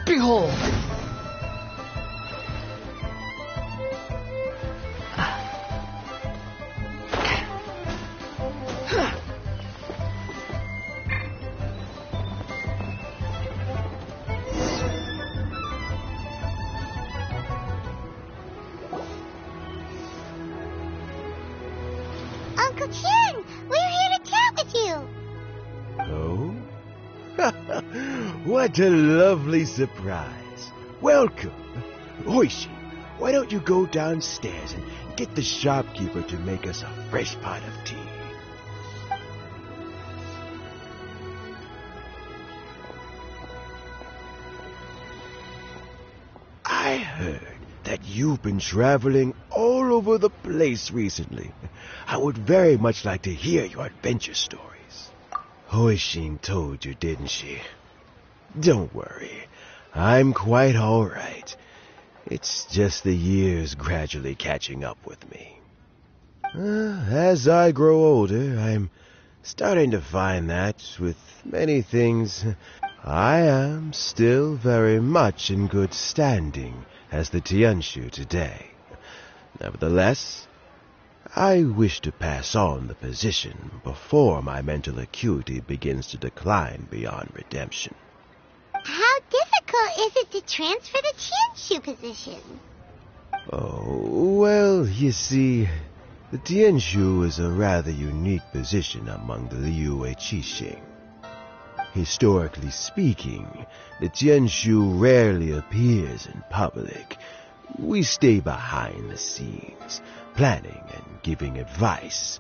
Behold! Uncle Chen, we're here to chat with you. Oh? What a lovely surprise. Welcome. Orchis, why don't you go downstairs and get the shopkeeper to make us a fresh pot of tea? I heard that you've been traveling all over the place recently. I would very much like to hear your adventure stories. Hoishin told you, didn't she? Don't worry. I'm quite all right. It's just the years gradually catching up with me. As I grow older, I'm starting to find that with many things, I am still very much in good standing as the Tianshu today. Nevertheless, I wish to pass on the position before my mental acuity begins to decline beyond redemption. How difficult is it to transfer the Tianshu position? Oh, well, you see, the Tianshu is a rather unique position among the Liyue Qixing. Historically speaking, the Tianshu rarely appears in public. We stay behind the scenes, planning and giving advice,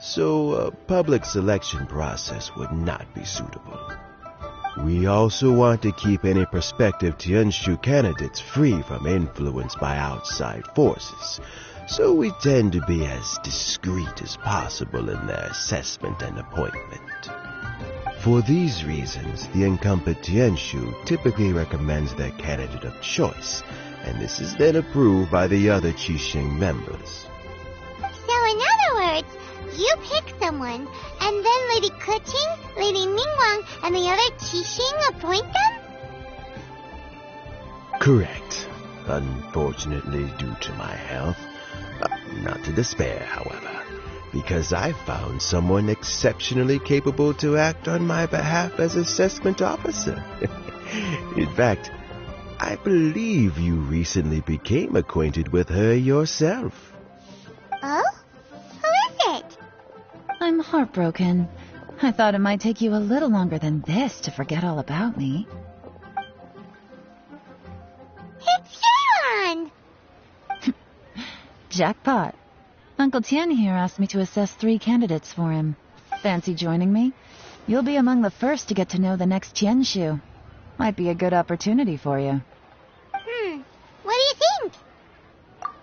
so a public selection process would not be suitable. We also want to keep any prospective Tianshu candidates free from influence by outside forces, so we tend to be as discreet as possible in their assessment and appointment. For these reasons, the incumbent Tianshu typically recommends their candidate of choice, and this is then approved by the other Qixing members. So in other words, you pick someone, and then Lady Keqing, Lady Ningguang, and the other Qixing appoint them? Correct. Unfortunately, due to my health. Not to despair, however, because I found someone exceptionally capable to act on my behalf as assessment officer. In fact, I believe you recently became acquainted with her yourself. Oh? Who is it? I'm heartbroken. I thought it might take you a little longer than this to forget all about me. It's Yelan! Jackpot. Uncle Tian here asked me to assess 3 candidates for him. Fancy joining me? You'll be among the first to get to know the next Tianshu. Might be a good opportunity for you. What do you think?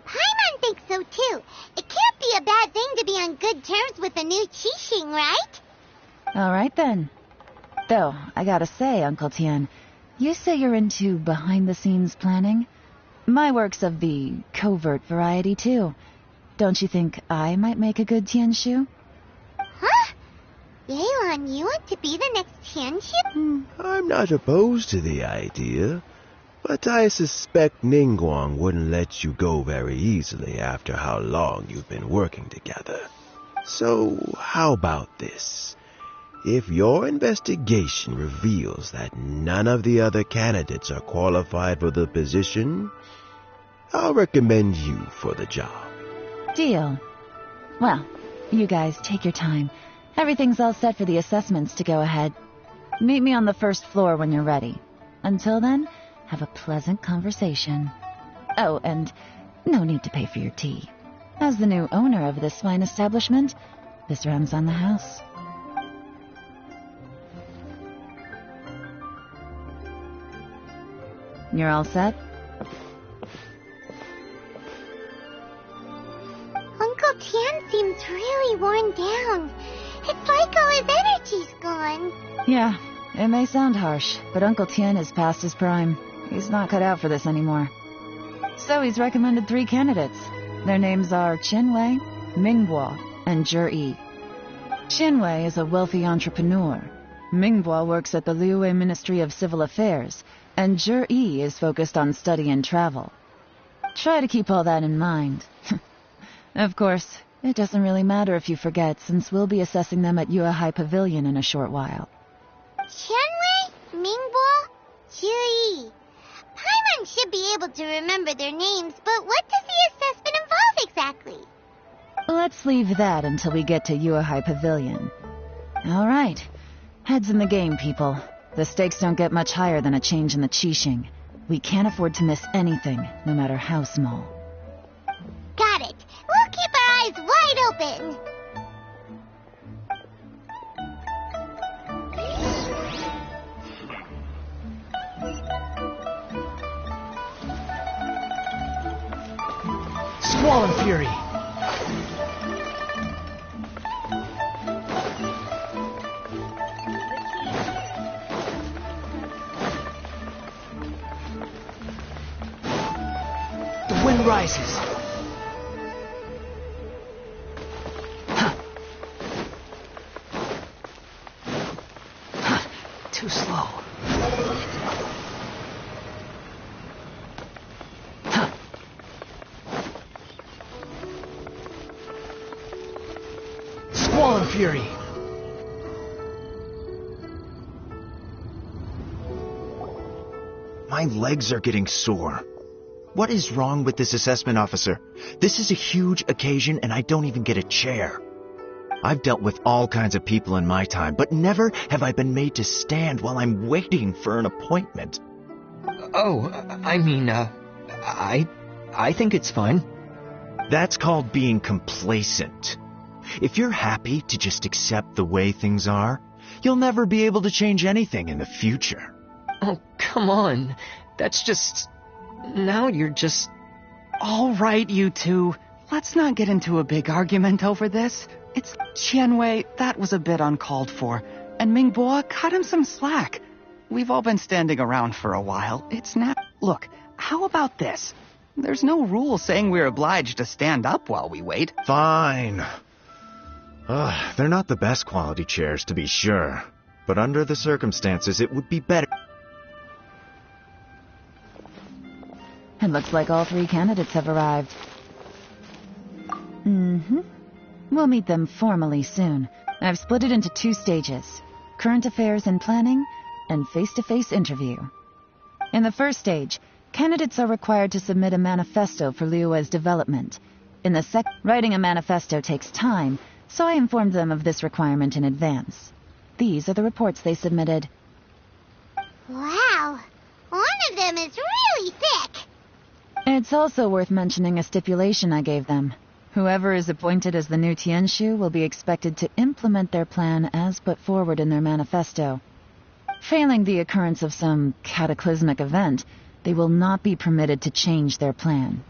Paimon thinks so too. It can't be a bad thing to be on good terms with the new Qixing, right? All right then. Though, I gotta say, Uncle Tian, you say you're into behind-the-scenes planning? My work's of the covert variety too. Don't you think I might make a good Tianshu? Huh? Yelan, you want to be the next Tianshu? I'm not opposed to the idea, but I suspect Ningguang wouldn't let you go very easily after how long you've been working together. So, how about this? If your investigation reveals that none of the other candidates are qualified for the position, I'll recommend you for the job. Deal. Well, you guys take your time. Everything's all set for the assessments to go ahead. Meet me on the first floor when you're ready. Until then, have a pleasant conversation. Oh, and no need to pay for your tea. As the new owner of this fine establishment, this runs on the house. You're all set? Uncle Tian seems really worn down. It's like all his energy's gone. Yeah, it may sound harsh, but Uncle Tian is past his prime. He's not cut out for this anymore. So he's recommended 3 candidates. Their names are Qinwei, Mingguo, and Zhi. Qinwei is a wealthy entrepreneur. Mingguo works at the Liyue Ministry of Civil Affairs, and Jur E is focused on study and travel. Try to keep all that in mind. Of course, it doesn't really matter if you forget, since we'll be assessing them at Yuehai Pavilion in a short while. Qianwei, Mingbo, Jui. Paimon should be able to remember their names, but what does the assessment involve exactly? Let's leave that until we get to Yuehai Pavilion. All right. Heads in the game, people. The stakes don't get much higher than a change in the Qixing. We can't afford to miss anything, no matter how small. Got it. We'll keep our eyes wide open. Squall and Fury. The wind rises. Too slow. Squall and Fury. My legs are getting sore. What is wrong with this assessment officer? This is a huge occasion and I don't even get a chair. I've dealt with all kinds of people in my time, but never have I been made to stand while I'm waiting for an appointment. Oh, I think it's fine. That's called being complacent. If you're happy to just accept the way things are, you'll never be able to change anything in the future. Oh, come on. That's just... Now you're just... All right, you two. Let's not get into a big argument over this. It's Qianwei, that was a bit uncalled for. And Mingbo, cut him some slack. We've all been standing around for a while. It's not... Look, how about this? There's no rule saying we're obliged to stand up while we wait. Fine. They're not the best quality chairs, to be sure. But under the circumstances, it would be better. It looks like all 3 candidates have arrived. We'll meet them formally soon. I've split it into 2 stages: current affairs and planning, and face-to-face interview. In the first stage, candidates are required to submit a manifesto for Liyue's development. In the second, writing a manifesto takes time, so I informed them of this requirement in advance. These are the reports they submitted. Wow. One of them is really thick. It's also worth mentioning a stipulation I gave them. Whoever is appointed as the new Tianshu will be expected to implement their plan as put forward in their manifesto. Failing the occurrence of some cataclysmic event, they will not be permitted to change their plan.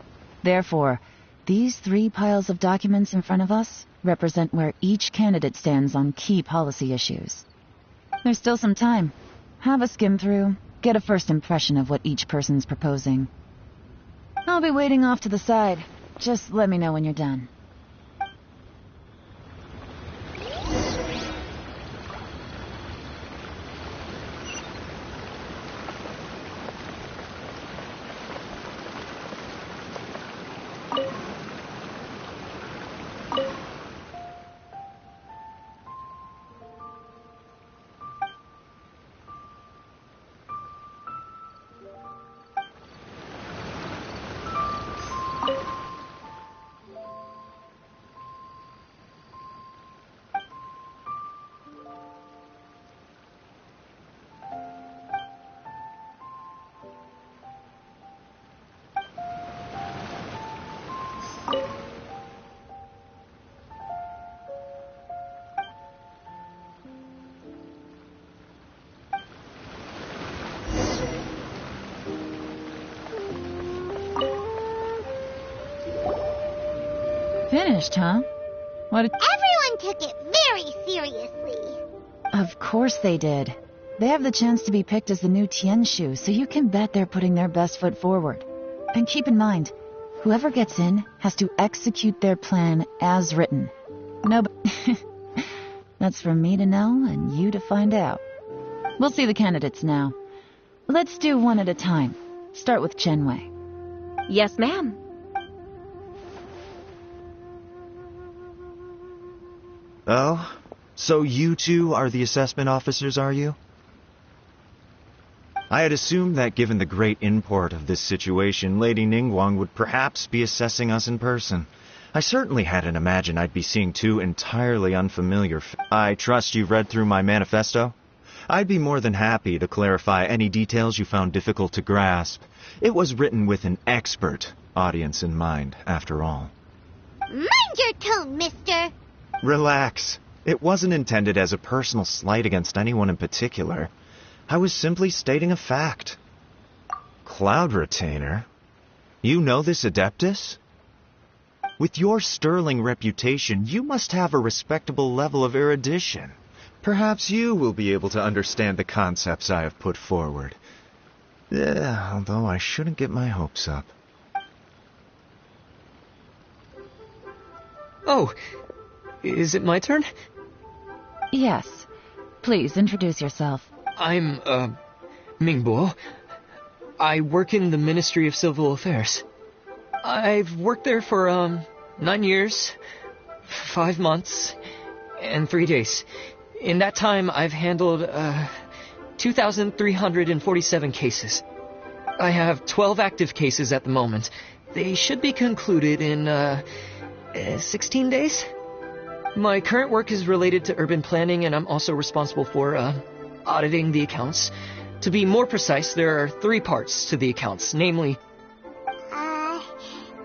Therefore, these 3 piles of documents in front of us represent where each candidate stands on key policy issues. There's still some time. Have a skim through, get a first impression of what each person's proposing. I'll be waiting off to the side. Just let me know when you're done. Finished, huh? What? Everyone took it very seriously. Of course they did. They have the chance to be picked as the new Tianshu, so you can bet they're putting their best foot forward. And keep in mind, whoever gets in has to execute their plan as written. No, but that's for me to know and you to find out. We'll see the candidates now. Let's do one at a time. Start with Chenwei. Yes, ma'am. Oh? So you two are the assessment officers, are you? I had assumed that given the great import of this situation, Lady Ningguang would perhaps be assessing us in person. I certainly hadn't imagined I'd be seeing two entirely unfamiliar I trust you've read through my manifesto? I'd be more than happy to clarify any details you found difficult to grasp. It was written with an expert audience in mind, after all. Mind your tone, mister. Relax. It wasn't intended as a personal slight against anyone in particular. I was simply stating a fact. Cloud Retainer? You know this Adeptus? With your sterling reputation, you must have a respectable level of erudition. Perhaps you will be able to understand the concepts I have put forward. Although I shouldn't get my hopes up. Oh, is it my turn? Yes. Please, introduce yourself. I'm, Mingbo. I work in the Ministry of Civil Affairs. I've worked there for, 9 years, 5 months, and 3 days. In that time, I've handled, 2,347 cases. I have 12 active cases at the moment. They should be concluded in, 16 days? My current work is related to urban planning, and I'm also responsible for, auditing the accounts. To be more precise, there are 3 parts to the accounts, namely...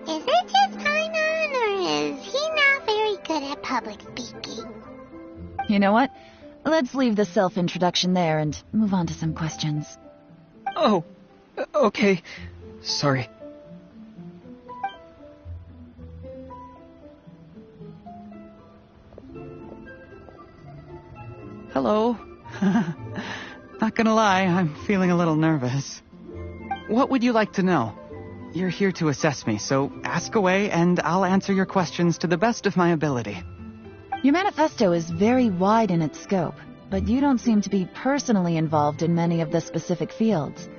Is it just Paimon, or is he not very good at public speaking? You know what? Let's leave the self-introduction there and move on to some questions. Oh, okay. Sorry. Hello. Not gonna lie, I'm feeling a little nervous. What would you like to know? You're here to assess me, so ask away and I'll answer your questions to the best of my ability. Your manifesto is very wide in its scope, but you don't seem to be personally involved in many of the specific fields.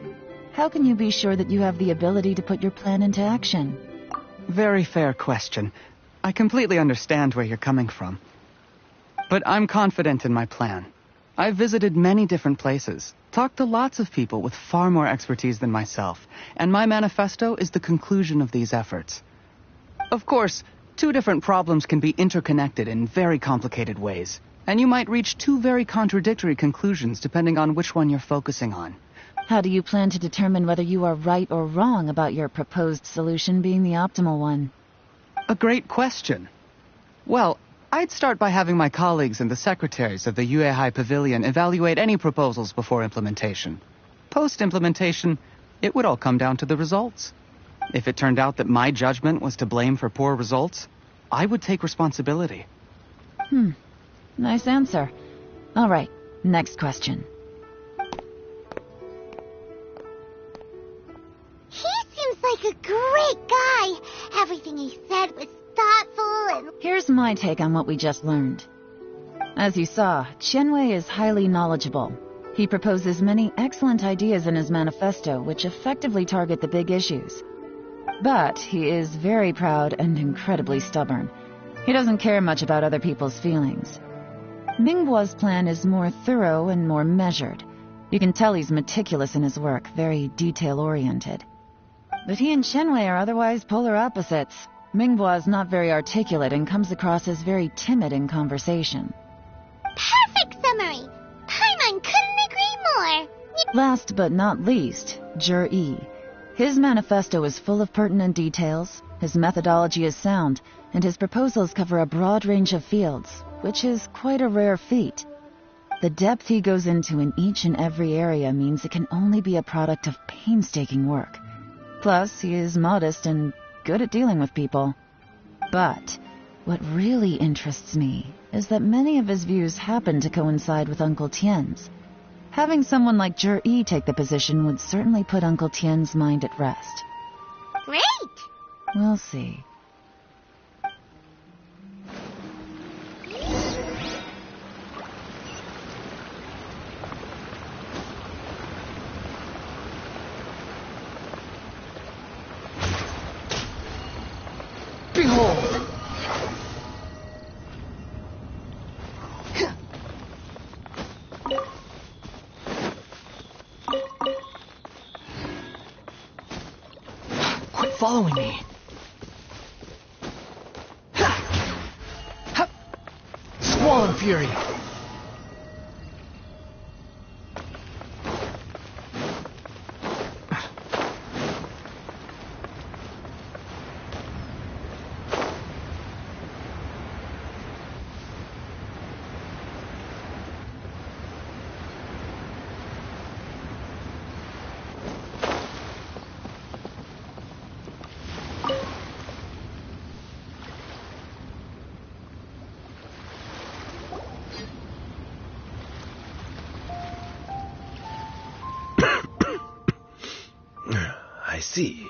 How can you be sure that you have the ability to put your plan into action? Very fair question. I completely understand where you're coming from. But I'm confident in my plan. I've visited many different places, talked to lots of people with far more expertise than myself, and my manifesto is the conclusion of these efforts. Of course, 2 different problems can be interconnected in very complicated ways, and you might reach 2 very contradictory conclusions depending on which one you're focusing on. How do you plan to determine whether you are right or wrong about your proposed solution being the optimal one? A great question. Well, I'd start by having my colleagues and the secretaries of the Yuehai Pavilion evaluate any proposals before implementation. Post-implementation, it would all come down to the results. If it turned out that my judgment was to blame for poor results, I would take responsibility. Nice answer. All right, next question. He seems like a great guy. Everything he said was thoughtful and... Here's my take on what we just learned. As you saw, Chenwei is highly knowledgeable. He proposes many excellent ideas in his manifesto which effectively target the big issues. But he is very proud and incredibly stubborn. He doesn't care much about other people's feelings. Mingbo's plan is more thorough and more measured. You can tell he's meticulous in his work, very detail-oriented. But he and Chenwei are otherwise polar opposites. Mingbo is not very articulate and comes across as very timid in conversation. Perfect summary! Paimon couldn't agree more! Last but not least, Jur-E. His manifesto is full of pertinent details, his methodology is sound, and his proposals cover a broad range of fields, which is quite a rare feat. The depth he goes into in each and every area means it can only be a product of painstaking work. Plus, he is modest and good at dealing with people. But what really interests me is that many of his views happen to coincide with Uncle Tien's. Having someone like Jur-E take the position would certainly put Uncle Tien's mind at rest. Great! We'll see. following me. Squall and Fury. I see.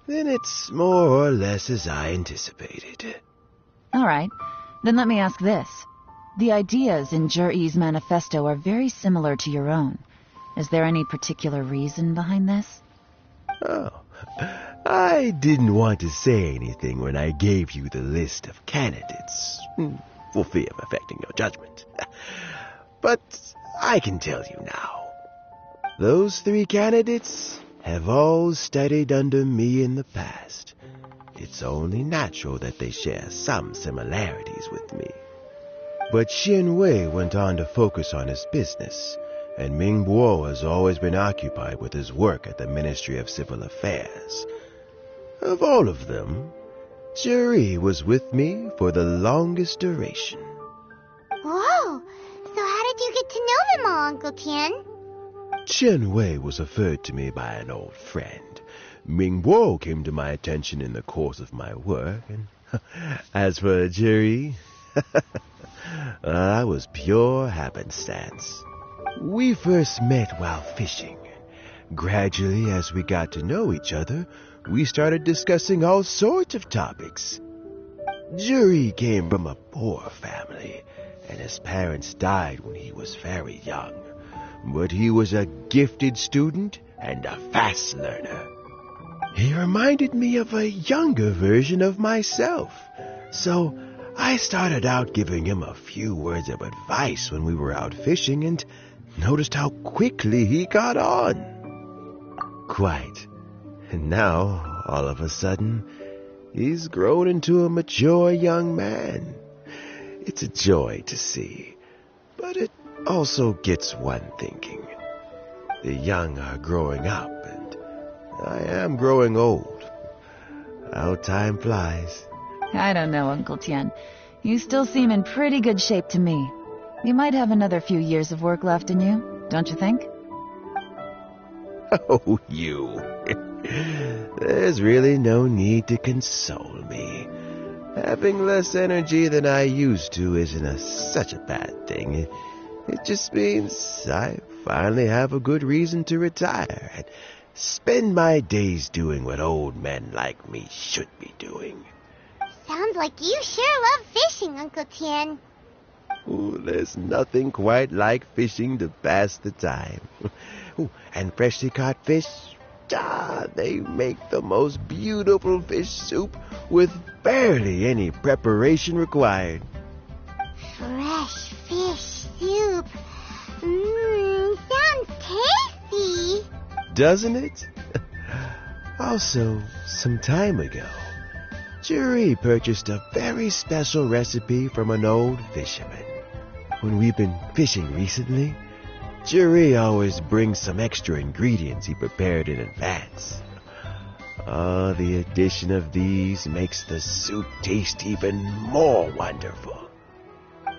Then it's more or less as I anticipated. All right. Then let me ask this. The ideas in Jur-E's manifesto are very similar to your own. Is there any particular reason behind this? Oh, I didn't want to say anything when I gave you the list of candidates, for fear of affecting your judgment. But I can tell you now. Those 3 candidates have all studied under me in the past. It's only natural that they share some similarities with me. But Xin Wei went on to focus on his business, and Ming Bo has always been occupied with his work at the Ministry of Civil Affairs. Of all of them, Juri was with me for the longest duration. Whoa! So how did you get to know them all, Uncle Tian? Chen Wei was referred to me by an old friend. Ming Bo came to my attention in the course of my work, and as for Juri, that was pure happenstance. We first met while fishing. Gradually, as we got to know each other, we started discussing all sorts of topics. Juri came from a poor family, and his parents died when he was very young. But he was a gifted student and a fast learner. He reminded me of a younger version of myself, so I started out giving him a few words of advice when we were out fishing and noticed how quickly he got on. Quite. And now, all of a sudden, he's grown into a mature young man. It's a joy to see, but it also gets one thinking. The young are growing up, and I am growing old. How time flies. I don't know, Uncle Tian. You still seem in pretty good shape to me. You might have another few years of work left in you, don't you think? Oh, you. There's really no need to console me. Having less energy than I used to isn't such a bad thing. It just means I finally have a good reason to retire and spend my days doing what old men like me should be doing. Sounds like you sure love fishing, Uncle Tian. Ooh, there's nothing quite like fishing to pass the time. Ooh, and freshly caught fish, they make the most beautiful fish soup with barely any preparation required. Fresh fish soup. Sounds tasty. Doesn't it? Also, some time ago, Juri purchased a very special recipe from an old fisherman. When we've been fishing recently, Juri always brings some extra ingredients he prepared in advance. The addition of these makes the soup taste even more wonderful.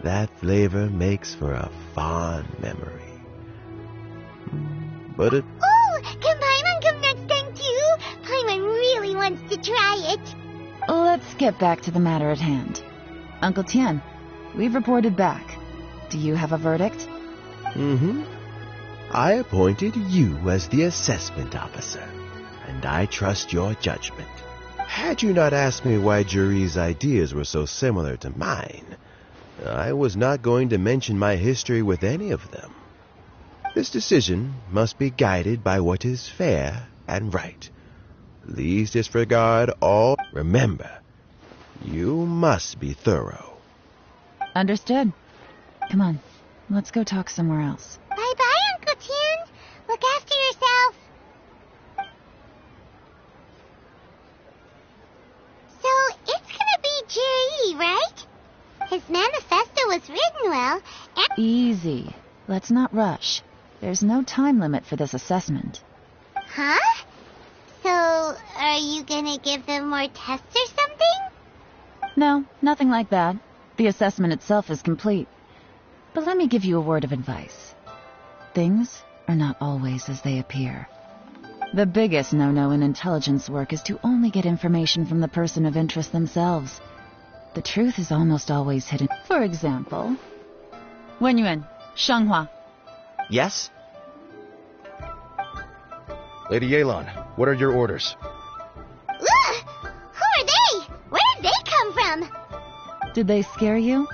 That flavor makes for a fond memory. But it... Oh, can Paimon come next time too? Paimon really wants to try it. Let's get back to the matter at hand. Uncle Tian, we've reported back. Do you have a verdict? I appointed you as the assessment officer, and I trust your judgment. Had you not asked me why Juri's ideas were so similar to mine, I was not going to mention my history with any of them. This decision must be guided by what is fair and right. Please disregard all. Remember, you must be thorough. Understood. Come on, let's go talk somewhere else. Bye-bye, Uncle Tian. Look after yourself. His manifesto was written well, and... Easy. Let's not rush. There's no time limit for this assessment. Huh? So, are you gonna give them more tests or something? No, nothing like that. The assessment itself is complete. But let me give you a word of advice. Things are not always as they appear. The biggest no-no in intelligence work is to only get information from the person of interest themselves. The truth is almost always hidden. For example, Wenyuan, Shanghua. Yes? Lady Yelan, what are your orders? Ugh! Who are they? Where did they come from? Did they scare you?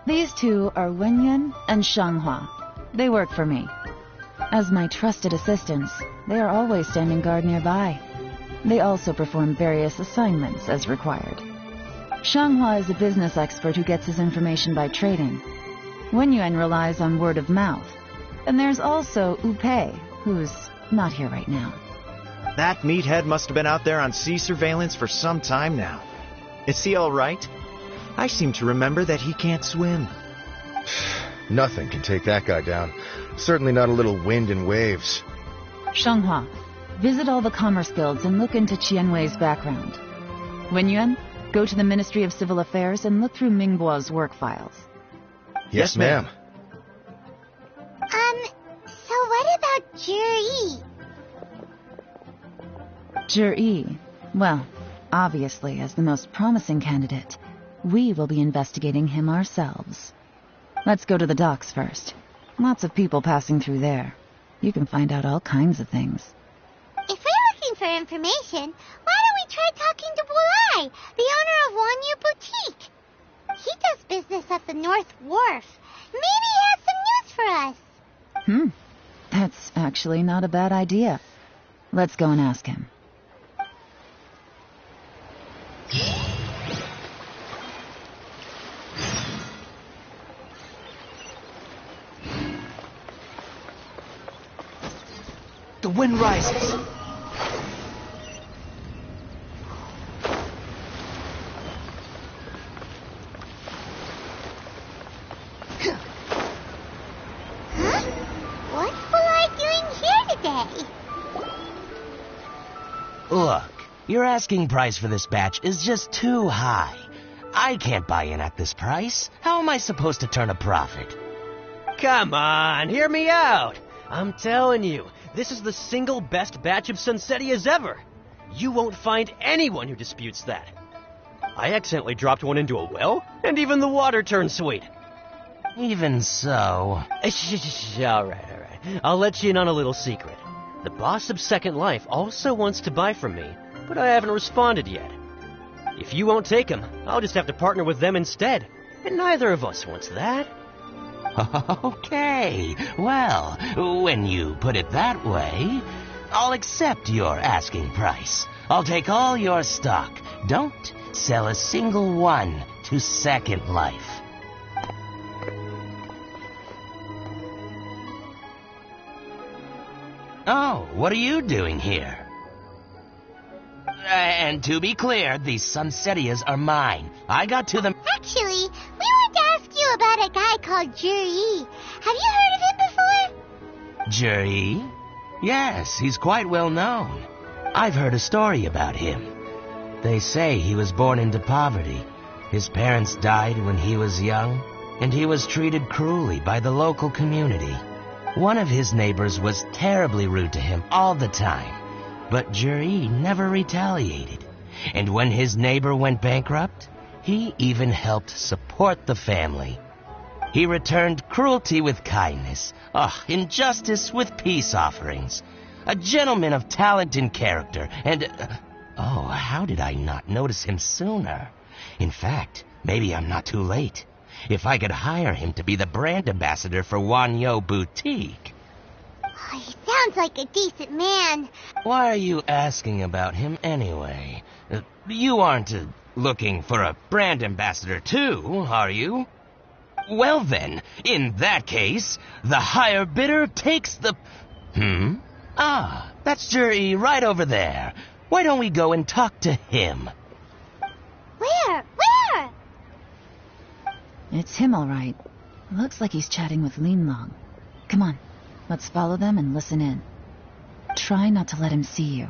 These two are Wenyuan and Shanghua. They work for me. As my trusted assistants, they are always standing guard nearby. They also perform various assignments as required. Shanghua is a business expert who gets his information by trading. Wenyuan relies on word of mouth. And there's also Upei, who's not here right now. That meathead must have been out there on sea surveillance for some time now. Is he all right? I seem to remember that he can't swim. Nothing can take that guy down. Certainly not a little wind and waves. Shanghua, visit all the commerce guilds and look into Qianwei's background. Wenyuan, go to the Ministry of Civil Affairs and look through Mingbo's work files. Yes, ma'am. So what about Juri? Juri, well, obviously, as the most promising candidate, we will be investigating him ourselves. Let's go to the docks first. Lots of people passing through there. You can find out all kinds of things. If we're looking for information, why don't we try talking to Bulai, the owner of Wanyu Boutique? He does business at the North Wharf. Maybe he has some news for us. That's actually not a bad idea. Let's go and ask him. The wind rises. What's Bulai doing here today? Look, your asking price for this batch is just too high. I can't buy in at this price. How am I supposed to turn a profit? Come on, hear me out. I'm telling you, this is the single best batch of Sunsetias ever. You won't find anyone who disputes that. I accidentally dropped one into a well, and even the water turned sweet. Even so... All right. I'll let you in on a little secret. The boss of Second Life also wants to buy from me, but I haven't responded yet. If you won't take him, I'll just have to partner with them instead, and neither of us wants that. Okay, well, when you put it that way, I'll accept your asking price. I'll take all your stock. Don't sell a single one to Second Life. Oh, what are you doing here? And to be clear, these Sunsetias are mine. I got to them... Actually, we want to ask you about a guy called Juri. Have you heard of him before? Juri? Yes, he's quite well known. I've heard a story about him. They say he was born into poverty. His parents died when he was young, and he was treated cruelly by the local community. One of his neighbors was terribly rude to him all the time, but Juri never retaliated. And when his neighbor went bankrupt, he even helped support the family. He returned cruelty with kindness, injustice with peace offerings. A gentleman of talent and character, and... how did I not notice him sooner? In fact, maybe I'm not too late. If I could hire him to be the brand ambassador for Wanyu Boutique. Oh, he sounds like a decent man. Why are you asking about him anyway? You aren't looking for a brand ambassador too, are you? Well then, in that case, the higher bidder takes the... that's Juri right over there. Why don't we go and talk to him? Where? It's him, all right. Looks like he's chatting with Legendenauftrag. Come on, let's follow them and listen in. Try not to let him see you.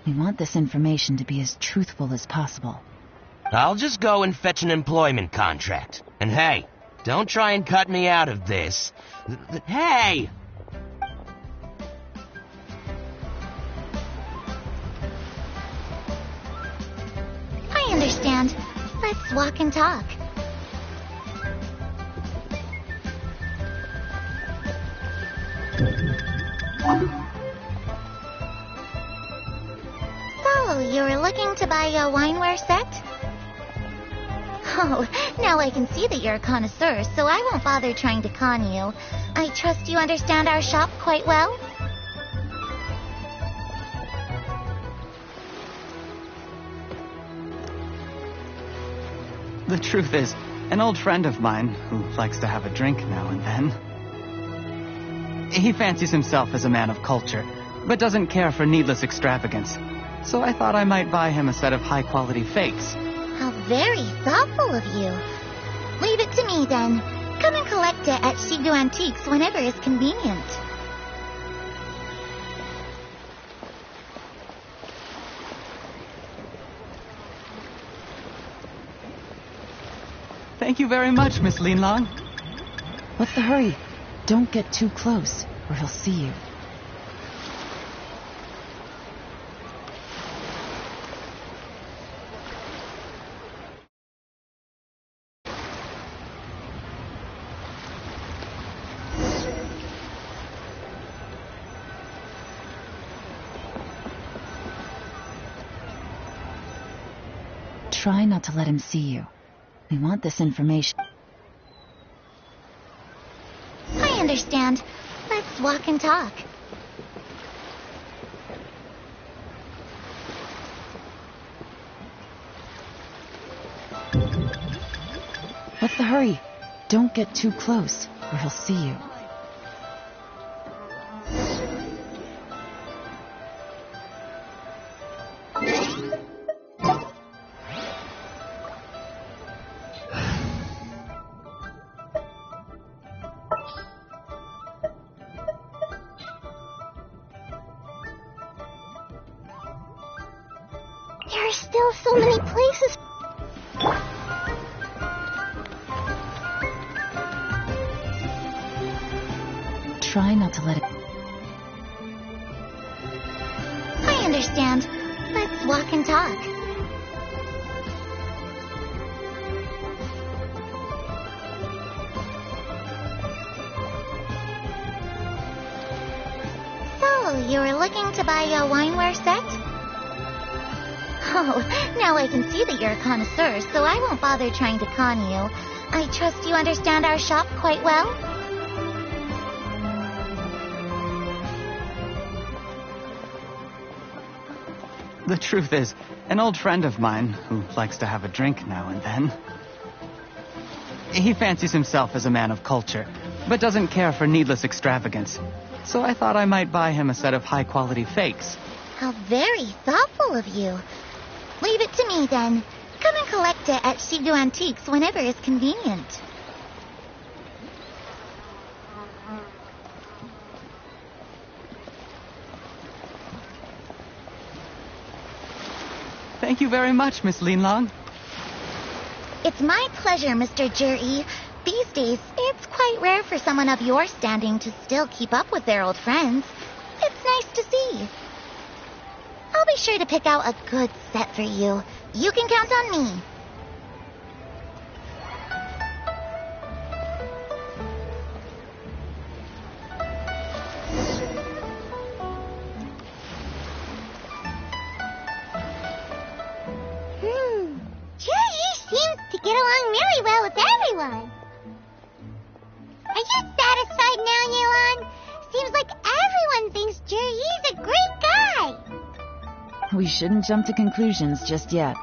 We want this information to be as truthful as possible. I'll just go and fetch an employment contract. And hey, don't try and cut me out of this. Hey! I understand. Let's walk and talk. So, you were looking to buy a wineware set? Oh, now I can see that you're a connoisseur, so I won't bother trying to con you. I trust you understand our shop quite well? The truth is, an old friend of mine who likes to have a drink now and then. He fancies himself as a man of culture, but doesn't care for needless extravagance. So I thought I might buy him a set of high-quality fakes. How very thoughtful of you. Leave it to me, then. Come and collect it at Shigu Antiques whenever is convenient. Thank you very much, Miss Legendenauftrag. What's the hurry? Don't get too close, or he'll see you. Try not to let him see you. We want this information. I understand. Let's walk and talk. What's the hurry? Don't get too close, or he'll see you. There are still so many places. Try not to let it... I understand. Let's walk and talk. So, you were looking to buy a wineware set? Oh, now I can see that you're a connoisseur, so I won't bother trying to con you. I trust you understand our shop quite well? The truth is, an old friend of mine who likes to have a drink now and then. He fancies himself as a man of culture, but doesn't care for needless extravagance. So I thought I might buy him a set of high-quality fakes. How very thoughtful of you. Leave it to me, then. Come and collect it at Shigu Antiques whenever is convenient. Thank you very much, Miss Legendenauftrag. It's my pleasure, Mr. Juri. These days, it's quite rare for someone of your standing to still keep up with their old friends. It's nice to see. I'll be sure to pick out a good set for you. You can count on me. Juri seems to get along really well with everyone. Are you satisfied now, Yelan? Seems like everyone thinks Juri's a great guy. We shouldn't jump to conclusions just yet.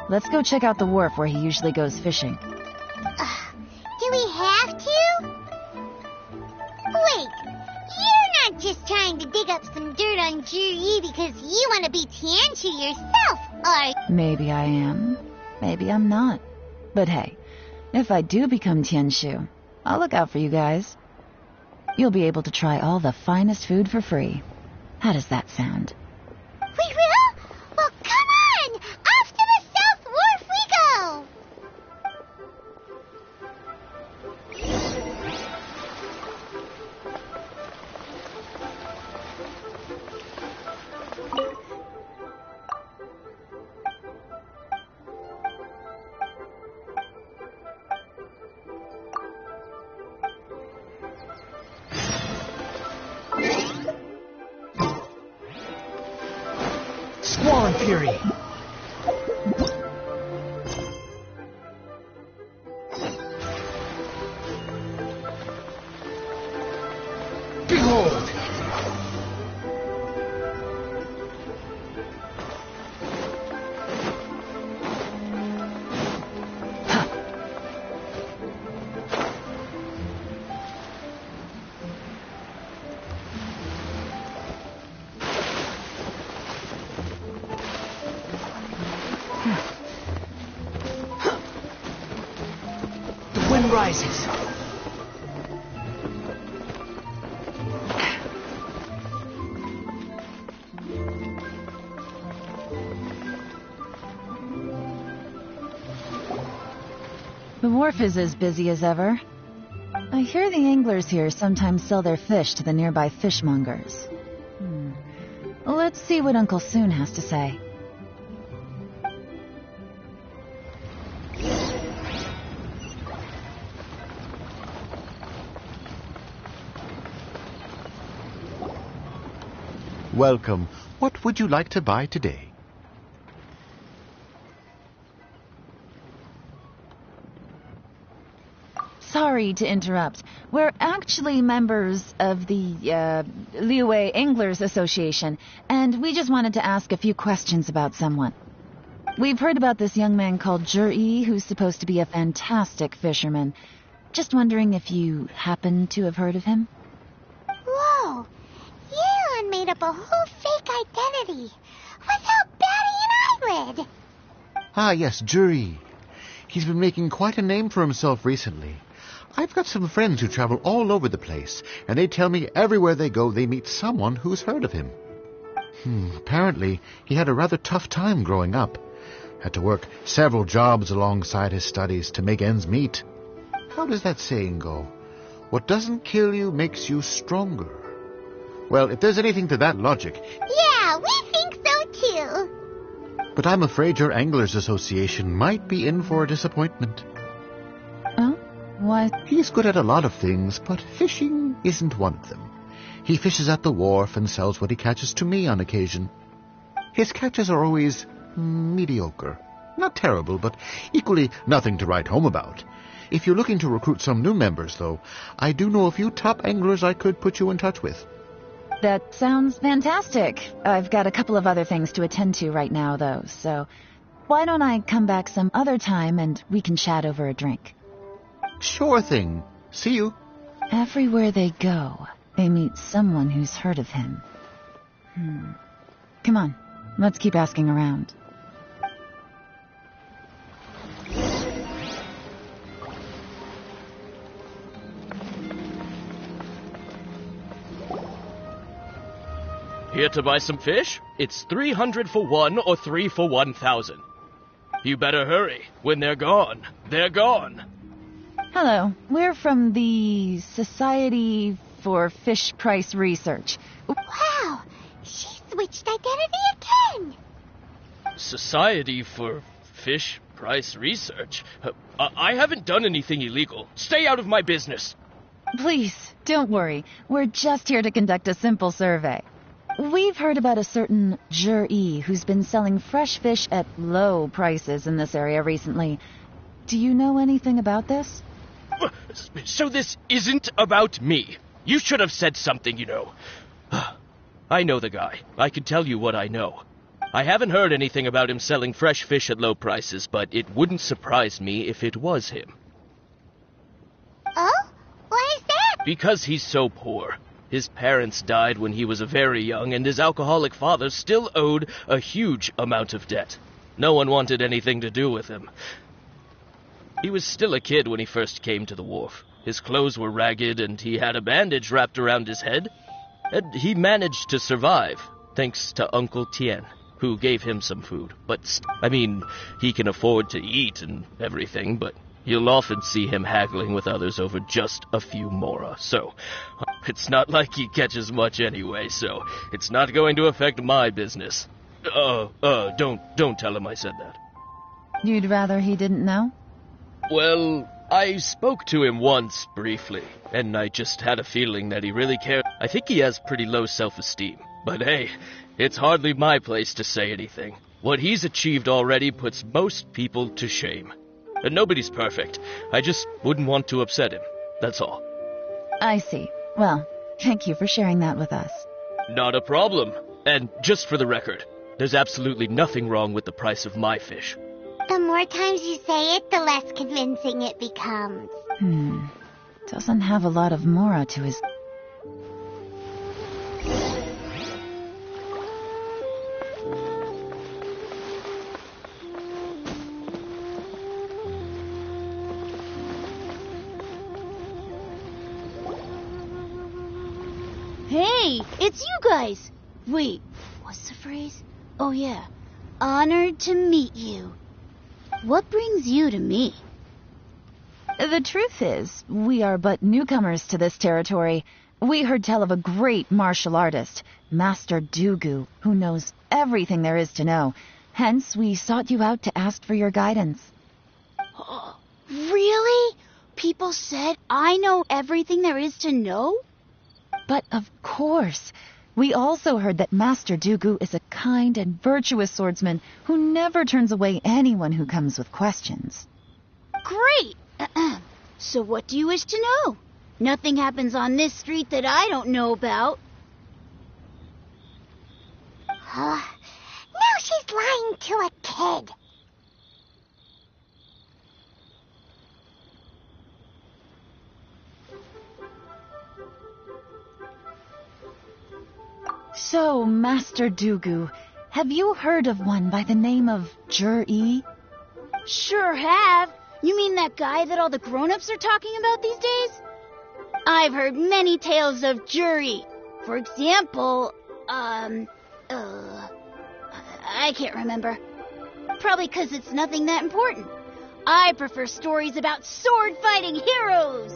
Let's go check out the wharf where he usually goes fishing. Do we have to? Wait, you're not just trying to dig up some dirt on Juri because you want to be Tianchu yourself, are you? Maybe I am. Maybe I'm not. But hey, If I do become Tianshu, I'll look out for you guys. You'll be able to try all the finest food for free. How does that sound? We will? Well, come on! Off to the South Wharf we go! Squall and Fury! Behold! The wind rises. The wharf is as busy as ever. I hear the anglers here sometimes sell their fish to the nearby fishmongers. Let's see what Uncle Soon has to say. Welcome. What would you like to buy today? Sorry to interrupt. We're actually members of the, Liyue Anglers Association, and we just wanted to ask a few questions about someone. We've heard about this young man called Zhi, who's supposed to be a fantastic fisherman. Just wondering if you happen to have heard of him? Whoa! Yelan made up a whole fake identity. Without batting an eyelid. Ah, yes, Zhi. He's been making quite a name for himself recently. I've got some friends who travel all over the place, and they tell me everywhere they go they meet someone who's heard of him. Apparently, he had a rather tough time growing up. Had to work several jobs alongside his studies to make ends meet. How does that saying go? What doesn't kill you makes you stronger. Well, if there's anything to that logic... Yeah, we think so too. But I'm afraid your Anglers Association might be in for a disappointment. Oh? Why? He's good at a lot of things, but fishing isn't one of them. He fishes at the wharf and sells what he catches to me on occasion. His catches are always mediocre. Not terrible, but equally nothing to write home about. If you're looking to recruit some new members, though, I do know a few top anglers I could put you in touch with. That sounds fantastic. I've got a couple of other things to attend to right now, though, so why don't I come back some other time and we can chat over a drink? Sure thing. See you. Everywhere they go, they meet someone who's heard of him. Come on, let's keep asking around. Here to buy some fish? It's 300 for one or 3 for 1,000. You better hurry. When they're gone, they're gone. Hello, we're from the Society for Fish Price Research. Wow, she switched identity again. Society for Fish Price Research? I haven't done anything illegal. Stay out of my business. Please, don't worry. We're just here to conduct a simple survey. We've heard about a certain Zhi who's been selling fresh fish at low prices in this area recently. Do you know anything about this? So this isn't about me. You should have said something, you know. I know the guy. I can tell you what I know. I haven't heard anything about him selling fresh fish at low prices, but it wouldn't surprise me if it was him. Oh? Why is that? Because he's so poor. His parents died when he was very young, and his alcoholic father still owed a huge amount of debt. No one wanted anything to do with him. He was still a kid when he first came to the wharf. His clothes were ragged and he had a bandage wrapped around his head. And he managed to survive, thanks to Uncle Tien, who gave him some food. But, he can afford to eat and everything, but you'll often see him haggling with others over just a few mora. So, it's not like he catches much anyway, so it's not going to affect my business. Don't tell him I said that. You'd rather he didn't know? Well, I spoke to him once, briefly, and I just had a feeling that he really cared. I think he has pretty low self-esteem, but hey, it's hardly my place to say anything. What he's achieved already puts most people to shame. And nobody's perfect. I just wouldn't want to upset him, that's all. I see. Well, thank you for sharing that with us. Not a problem. And just for the record, there's absolutely nothing wrong with the price of my fish. The more times you say it, the less convincing it becomes. Doesn't have a lot of mora to his... Hey, it's you guys! Wait, what's the phrase? Oh yeah, honored to meet you. What brings you to me? The truth is, we are but newcomers to this territory. We heard tell of a great martial artist, Master Dugu, who knows everything there is to know. Hence, we sought you out to ask for your guidance. Really? People said I know everything there is to know? But of course, we also heard that Master Dugu is a kind and virtuous swordsman who never turns away anyone who comes with questions. Great! So what do you wish to know? Nothing happens on this street that I don't know about. Now she's lying to a kid. So, Master Dugu, have you heard of one by the name of Jur-E? Sure have. You mean that guy that all the grown-ups are talking about these days? I've heard many tales of Jur-E. For example, I can't remember. Probably because it's nothing that important. I prefer stories about sword-fighting heroes.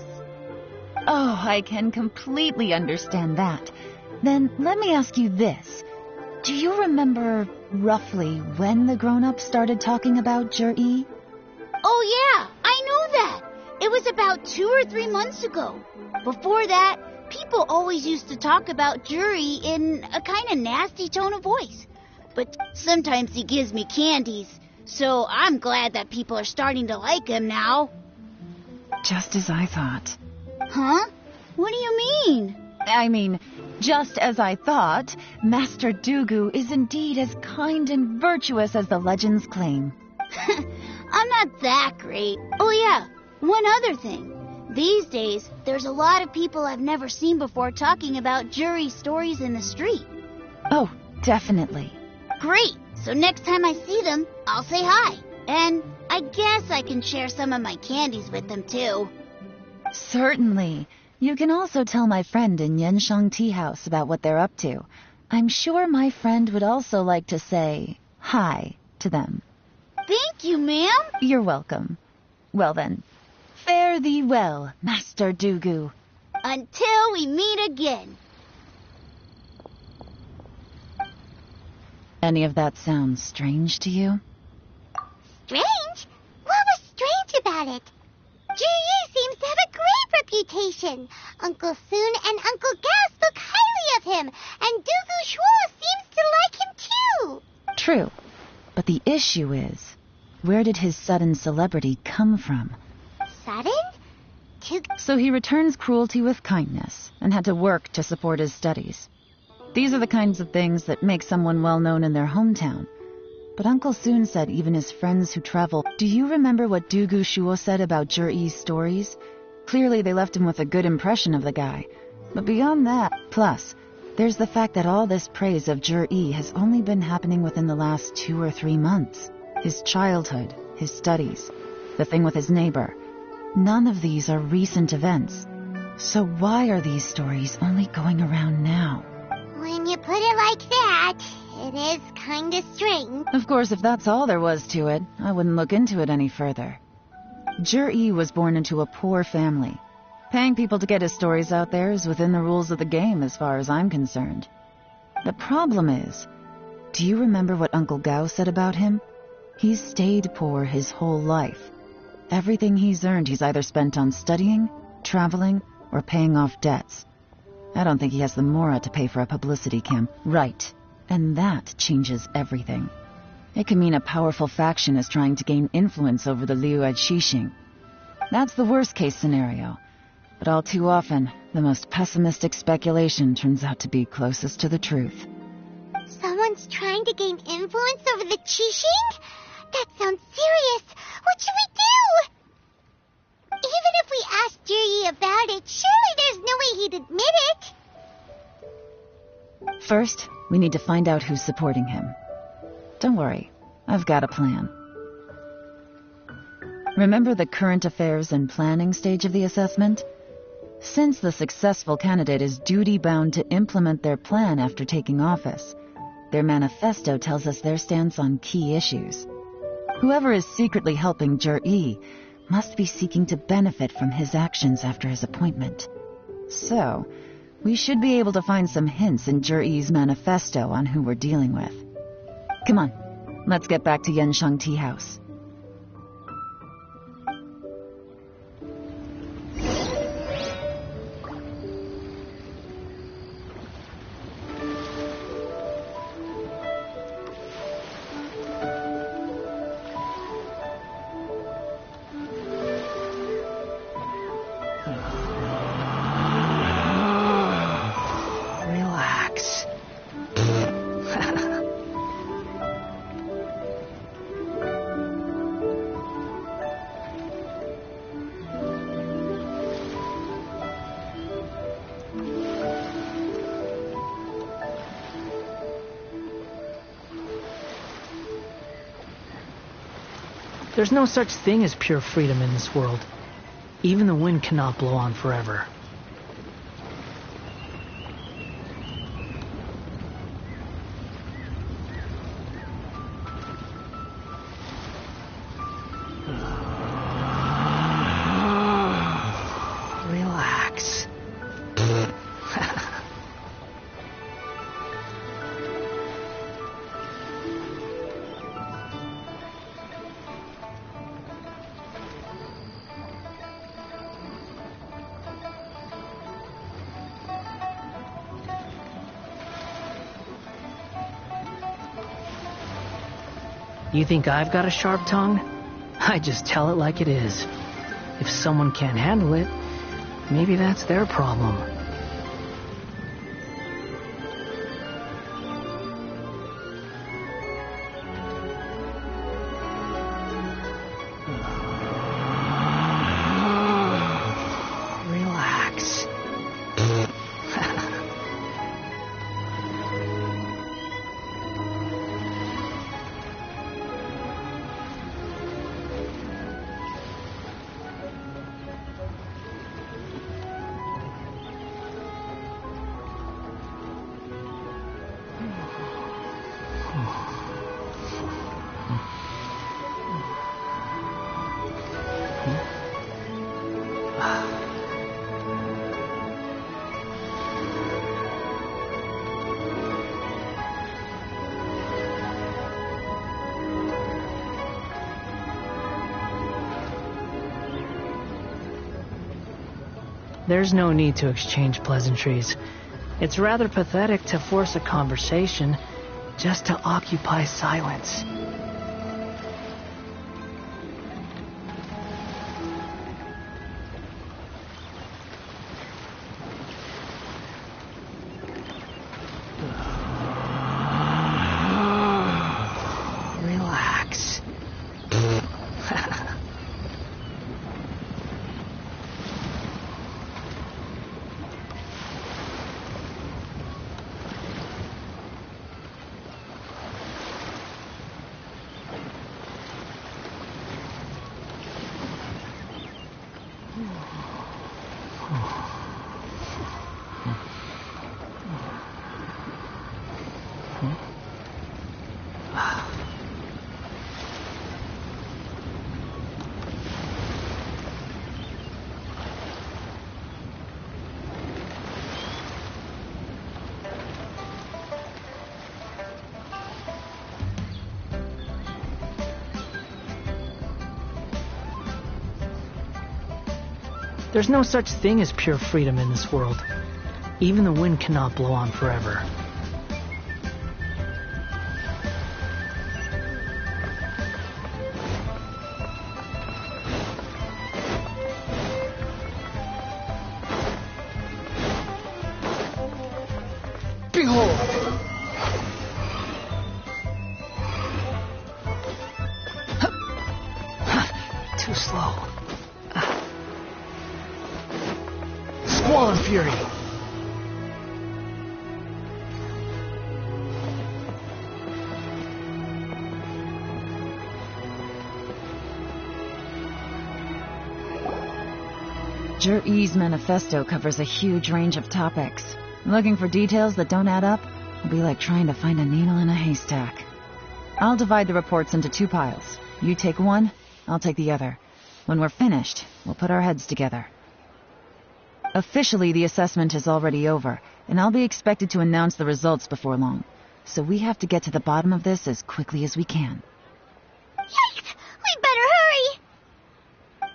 Oh, I can completely understand that. Then let me ask you this. Do you remember roughly when the grown-ups started talking about Jur-E? Oh yeah, I know that. It was about 2 or 3 months ago. Before that, people always used to talk about Jur-E in a kind of nasty tone of voice. But sometimes he gives me candies, so I'm glad that people are starting to like him now. Just as I thought. Huh? What do you mean? I mean, just as I thought, Master Dugu is indeed as kind and virtuous as the legends claim. I'm not that great. Oh yeah, one other thing. These days, there's a lot of people I've never seen before talking about Jur-E stories in the street. Oh, definitely. Great. So next time I see them, I'll say hi. And I guess I can share some of my candies with them too. Certainly. You can also tell my friend in Yenshang Tea House about what they're up to. I'm sure my friend would also like to say hi to them. Thank you, ma'am. You're welcome. Well then, fare thee well, Master Dugu. Until we meet again. Any of that sound strange to you? Strange? What was strange about it? Jur-E seems to have a great reputation. Uncle Soon and Uncle Gas look highly of him, and Dugu Shuo seems to like him too. True, but the issue is, where did his sudden celebrity come from? Sudden? So he returns cruelty with kindness, and had to work to support his studies. These are the kinds of things that make someone well known in their hometown. But Uncle Soon said even his friends who travel... Do you remember what Dugu Shuo said about Jur-E's stories? Clearly they left him with a good impression of the guy. But beyond that, plus, there's the fact that all this praise of Jur-E has only been happening within the last 2 or 3 months. His childhood, his studies. the thing with his neighbor. None of these are recent events. So why are these stories only going around now? When you put it like that, it is kinda strange. Of course, if that's all there was to it, I wouldn't look into it any further. Jur-E was born into a poor family. Paying people to get his stories out there is within the rules of the game as far as I'm concerned. The problem is, do you remember what Uncle Gao said about him? He's stayed poor his whole life. Everything he's earned he's either spent on studying, traveling, or paying off debts. I don't think he has the mora to pay for a publicity camp. Right. And that changes everything. It can mean a powerful faction is trying to gain influence over the Liu Xixing. That's the worst case scenario. But all too often, the most pessimistic speculation turns out to be closest to the truth. Someone's trying to gain influence over the Qixing? That sounds serious. What should we do? Even if we asked Juri about it, surely there's no way he'd admit it. First, we need to find out who's supporting him. Don't worry, I've got a plan. Remember the current affairs and planning stage of the assessment? Since the successful candidate is duty-bound to implement their plan after taking office, their manifesto tells us their stance on key issues. Whoever is secretly helping Jur-E must be seeking to benefit from his actions after his appointment. So, we should be able to find some hints in Jur-E's manifesto on who we're dealing with. Come on, let's get back to Yanshang Tea House. Relax. There's no such thing as pure freedom in this world. Even the wind cannot blow on forever. Relax. You think I've got a sharp tongue? I just tell it like it is. If someone can't handle it, maybe that's their problem. Relax. There's no need to exchange pleasantries. It's rather pathetic to force a conversation just to occupy silence. Relax. There's no such thing as pure freedom in this world. Even the wind cannot blow on forever. Behold! Too slow. Squall and Fury! Jur-E's manifesto covers a huge range of topics. Looking for details that don't add up will be like trying to find a needle in a haystack. I'll divide the reports into 2 piles. You take one, I'll take the other. When we're finished, we'll put our heads together. Officially, the assessment is already over, and I'll be expected to announce the results before long. So we have to get to the bottom of this as quickly as we can. Yikes! We better hurry!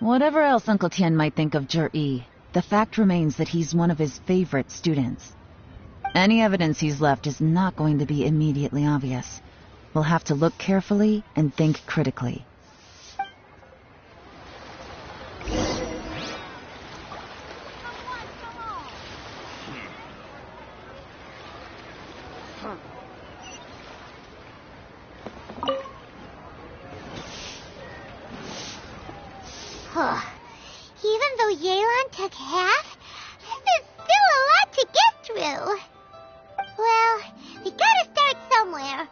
Whatever else Uncle Tien might think of Jur-E, the fact remains that he's one of his favorite students. Any evidence he's left is not going to be immediately obvious. We'll have to look carefully and think critically. Even though Yelan took half, this is still a lot to get through. Well, we gotta start somewhere.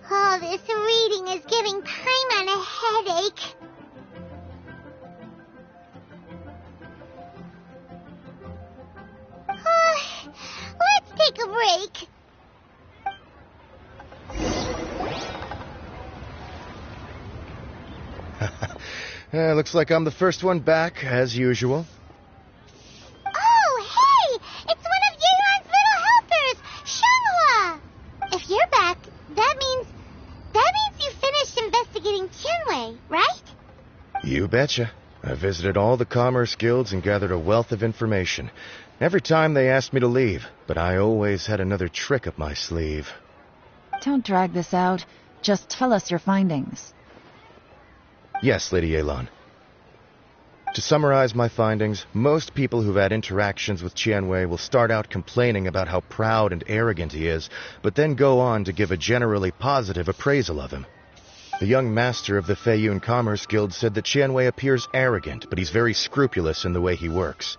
Oh, this reading is giving Paimon a headache. Let's take a break. Looks like I'm the first one back, as usual. Oh, hey! It's one of Yelan's little helpers, Shenhua! If you're back, that means you finished investigating Tianwei, right? You betcha. I visited all the commerce guilds and gathered a wealth of information. Every time they asked me to leave, but I always had another trick up my sleeve. Don't drag this out. Just tell us your findings. Yes, Lady Yelan. To summarize my findings, most people who've had interactions with Tianwei will start out complaining about how proud and arrogant he is, but then go on to give a generally positive appraisal of him. The young master of the Feiyun Commerce Guild said that Tianwei appears arrogant, but he's very scrupulous in the way he works.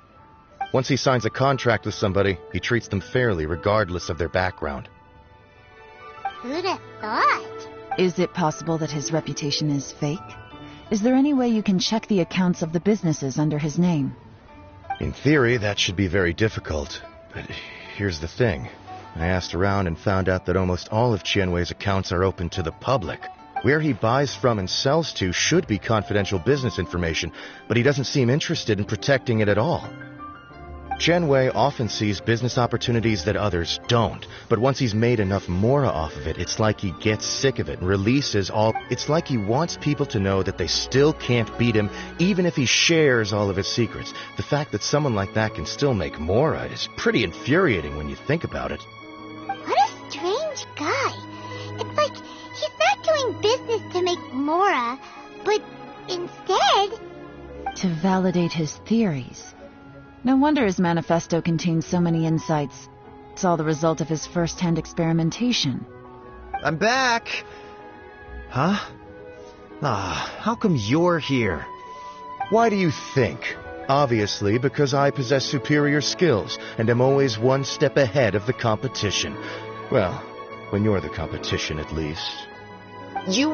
Once he signs a contract with somebody, he treats them fairly regardless of their background. Who'd have thought? Is it possible that his reputation is fake? Is there any way you can check the accounts of the businesses under his name? In theory, that should be very difficult. But here's the thing. I asked around and found out that almost all of Tianwei's accounts are open to the public. Where he buys from and sells to should be confidential business information, but he doesn't seem interested in protecting it at all. Qianwei often sees business opportunities that others don't, but once he's made enough mora off of it, it's like he gets sick of it and releases all. It's like he wants people to know that they still can't beat him, even if he shares all of his secrets. The fact that someone like that can still make mora is pretty infuriating when you think about it. What a strange guy. It's like he's not doing business to make mora, but instead... to validate his theories. No wonder his manifesto contains so many insights. It's all the result of his first-hand experimentation. I'm back! Huh? How come you're here? Why do you think? Obviously, because I possess superior skills and am always one step ahead of the competition. Well, when you're the competition, at least. You...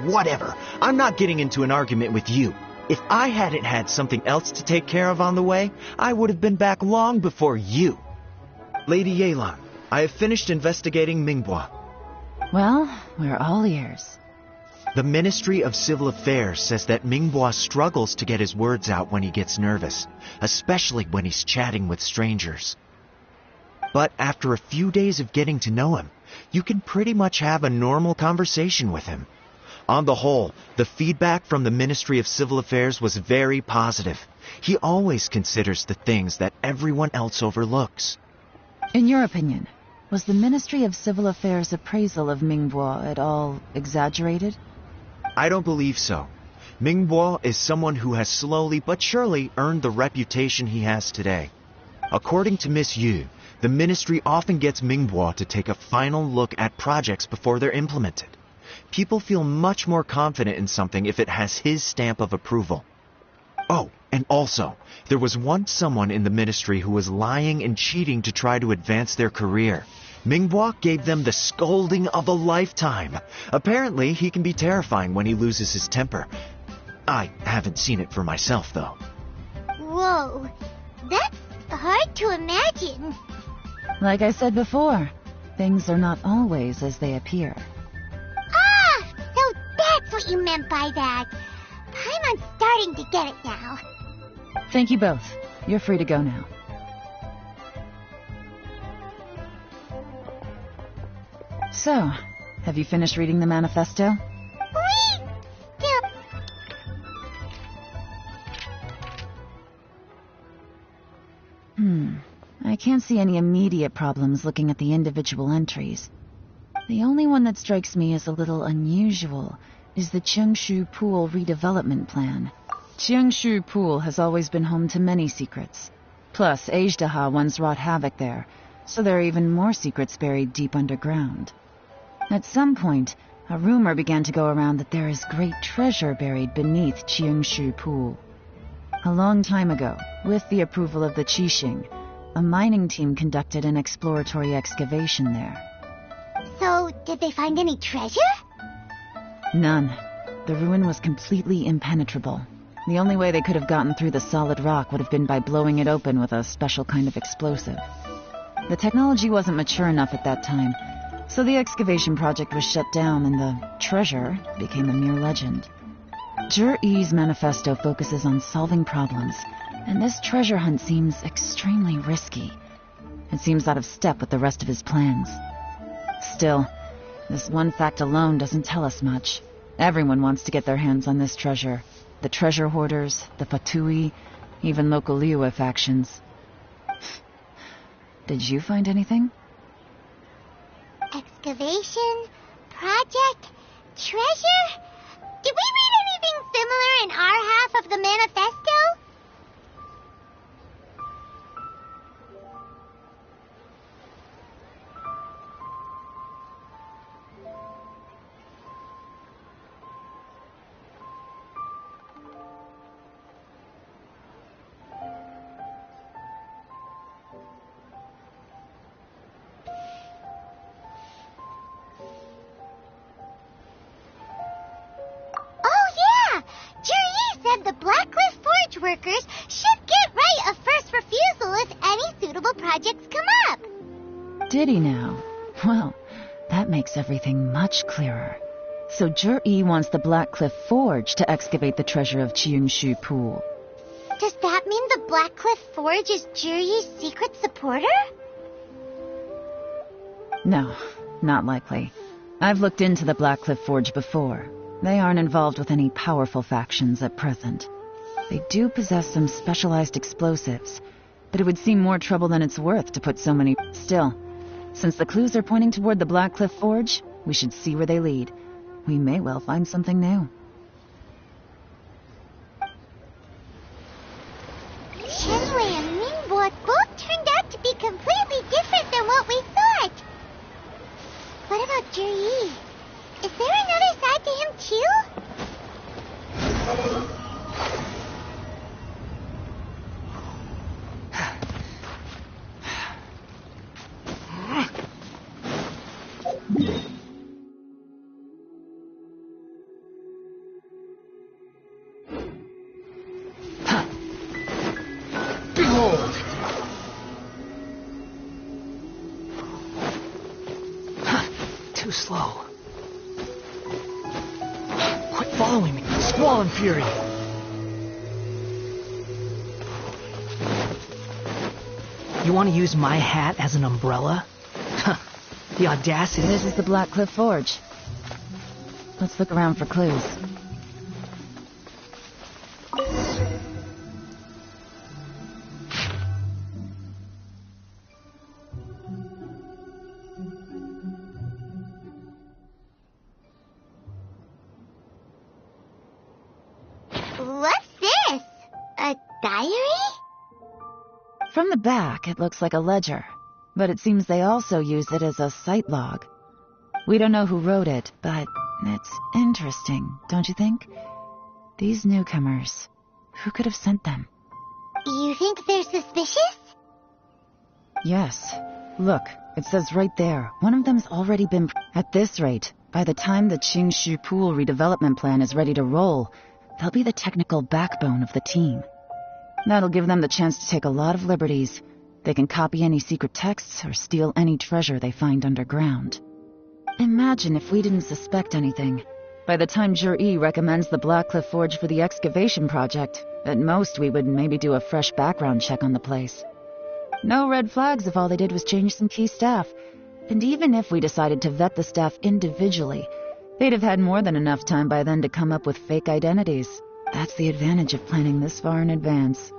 whatever. I'm not getting into an argument with you. If I hadn't had something else to take care of on the way, I would have been back long before you. Lady Yelan, I have finished investigating Mingbois. Well, we're all ears. The Ministry of Civil Affairs says that Mingbois struggles to get his words out when he gets nervous, especially when he's chatting with strangers. But after a few days of getting to know him, you can pretty much have a normal conversation with him. On the whole, the feedback from the Ministry of Civil Affairs was very positive. He always considers the things that everyone else overlooks. In your opinion, was the Ministry of Civil Affairs' appraisal of Mingbois at all exaggerated? I don't believe so. Mingbois is someone who has slowly but surely earned the reputation he has today. According to Miss Yu, the Ministry often gets Mingbois to take a final look at projects before they're implemented. People feel much more confident in something if it has his stamp of approval. Oh, and also, there was once someone in the ministry who was lying and cheating to try to advance their career. Mingbois gave them the scolding of a lifetime. Apparently, he can be terrifying when he loses his temper. I haven't seen it for myself, though. Whoa, that's hard to imagine. Like I said before, things are not always as they appear. So that's what you meant by that. I'm starting to get it now. Thank you both. You're free to go now. So, have you finished reading the manifesto? I can't see any immediate problems looking at the individual entries. The only one that strikes me as a little unusual is the Qiangshu Pool redevelopment plan. Qiangshu Pool has always been home to many secrets. Plus, Ajdaha once wrought havoc there, so there are even more secrets buried deep underground. At some point, a rumor began to go around that there is great treasure buried beneath Qiangshu Pool. A long time ago, with the approval of the Qixing, a mining team conducted an exploratory excavation there. So, did they find any treasure? None. The ruin was completely impenetrable. The only way they could have gotten through the solid rock would have been by blowing it open with a special kind of explosive. The technology wasn't mature enough at that time, so the excavation project was shut down and the treasure became a mere legend. Zhi-Yi's manifesto focuses on solving problems, and this treasure hunt seems extremely risky. It seems out of step with the rest of his plans. Still, this one fact alone doesn't tell us much. Everyone wants to get their hands on this treasure. The treasure hoarders, the Fatui, even local Liyue factions. Did you find anything? Excavation? Project? Treasure? Did we read anything similar in our half of the manifesto? Workers should get right of first refusal if any suitable projects come up. Did he now? Well, that makes everything much clearer. So Zhi-Yi wants the Black Cliff Forge to excavate the treasure of Qiangshu Pool. Does that mean the Blackcliff Forge is Juri's secret supporter? No, not likely. I've looked into the Blackcliff Forge before. They aren't involved with any powerful factions at present. They do possess some specialized explosives, but it would seem more trouble than it's worth to put so many... Still, since the clues are pointing toward the Blackcliff Forge, we should see where they lead. We may well find something new. Shenwei and Ningbo both turned out to be completely different than what we thought. What about Juri? Is there another side to him too? Behold! Too slow. Quit following me, Squall and Fury! You want to use my hat as an umbrella? The audacity. This is the Blackcliff Forge. Let's look around for clues. What's this? A diary? From the back, it looks like a ledger, but it seems they also use it as a site log. We don't know who wrote it, but it's interesting, don't you think? These newcomers, who could have sent them? You think they're suspicious? Yes. Look, it says right there, one of them's already been... At this rate, by the time the Qingshu Pool redevelopment plan is ready to roll, they'll be the technical backbone of the team. That'll give them the chance to take a lot of liberties. They can copy any secret texts or steal any treasure they find underground. Imagine if we didn't suspect anything. By the time Juri recommends the Blackcliff Forge for the excavation project, at most we would maybe do a fresh background check on the place. No red flags if all they did was change some key staff. And even if we decided to vet the staff individually, they'd have had more than enough time by then to come up with fake identities. That's the advantage of planning this far in advance.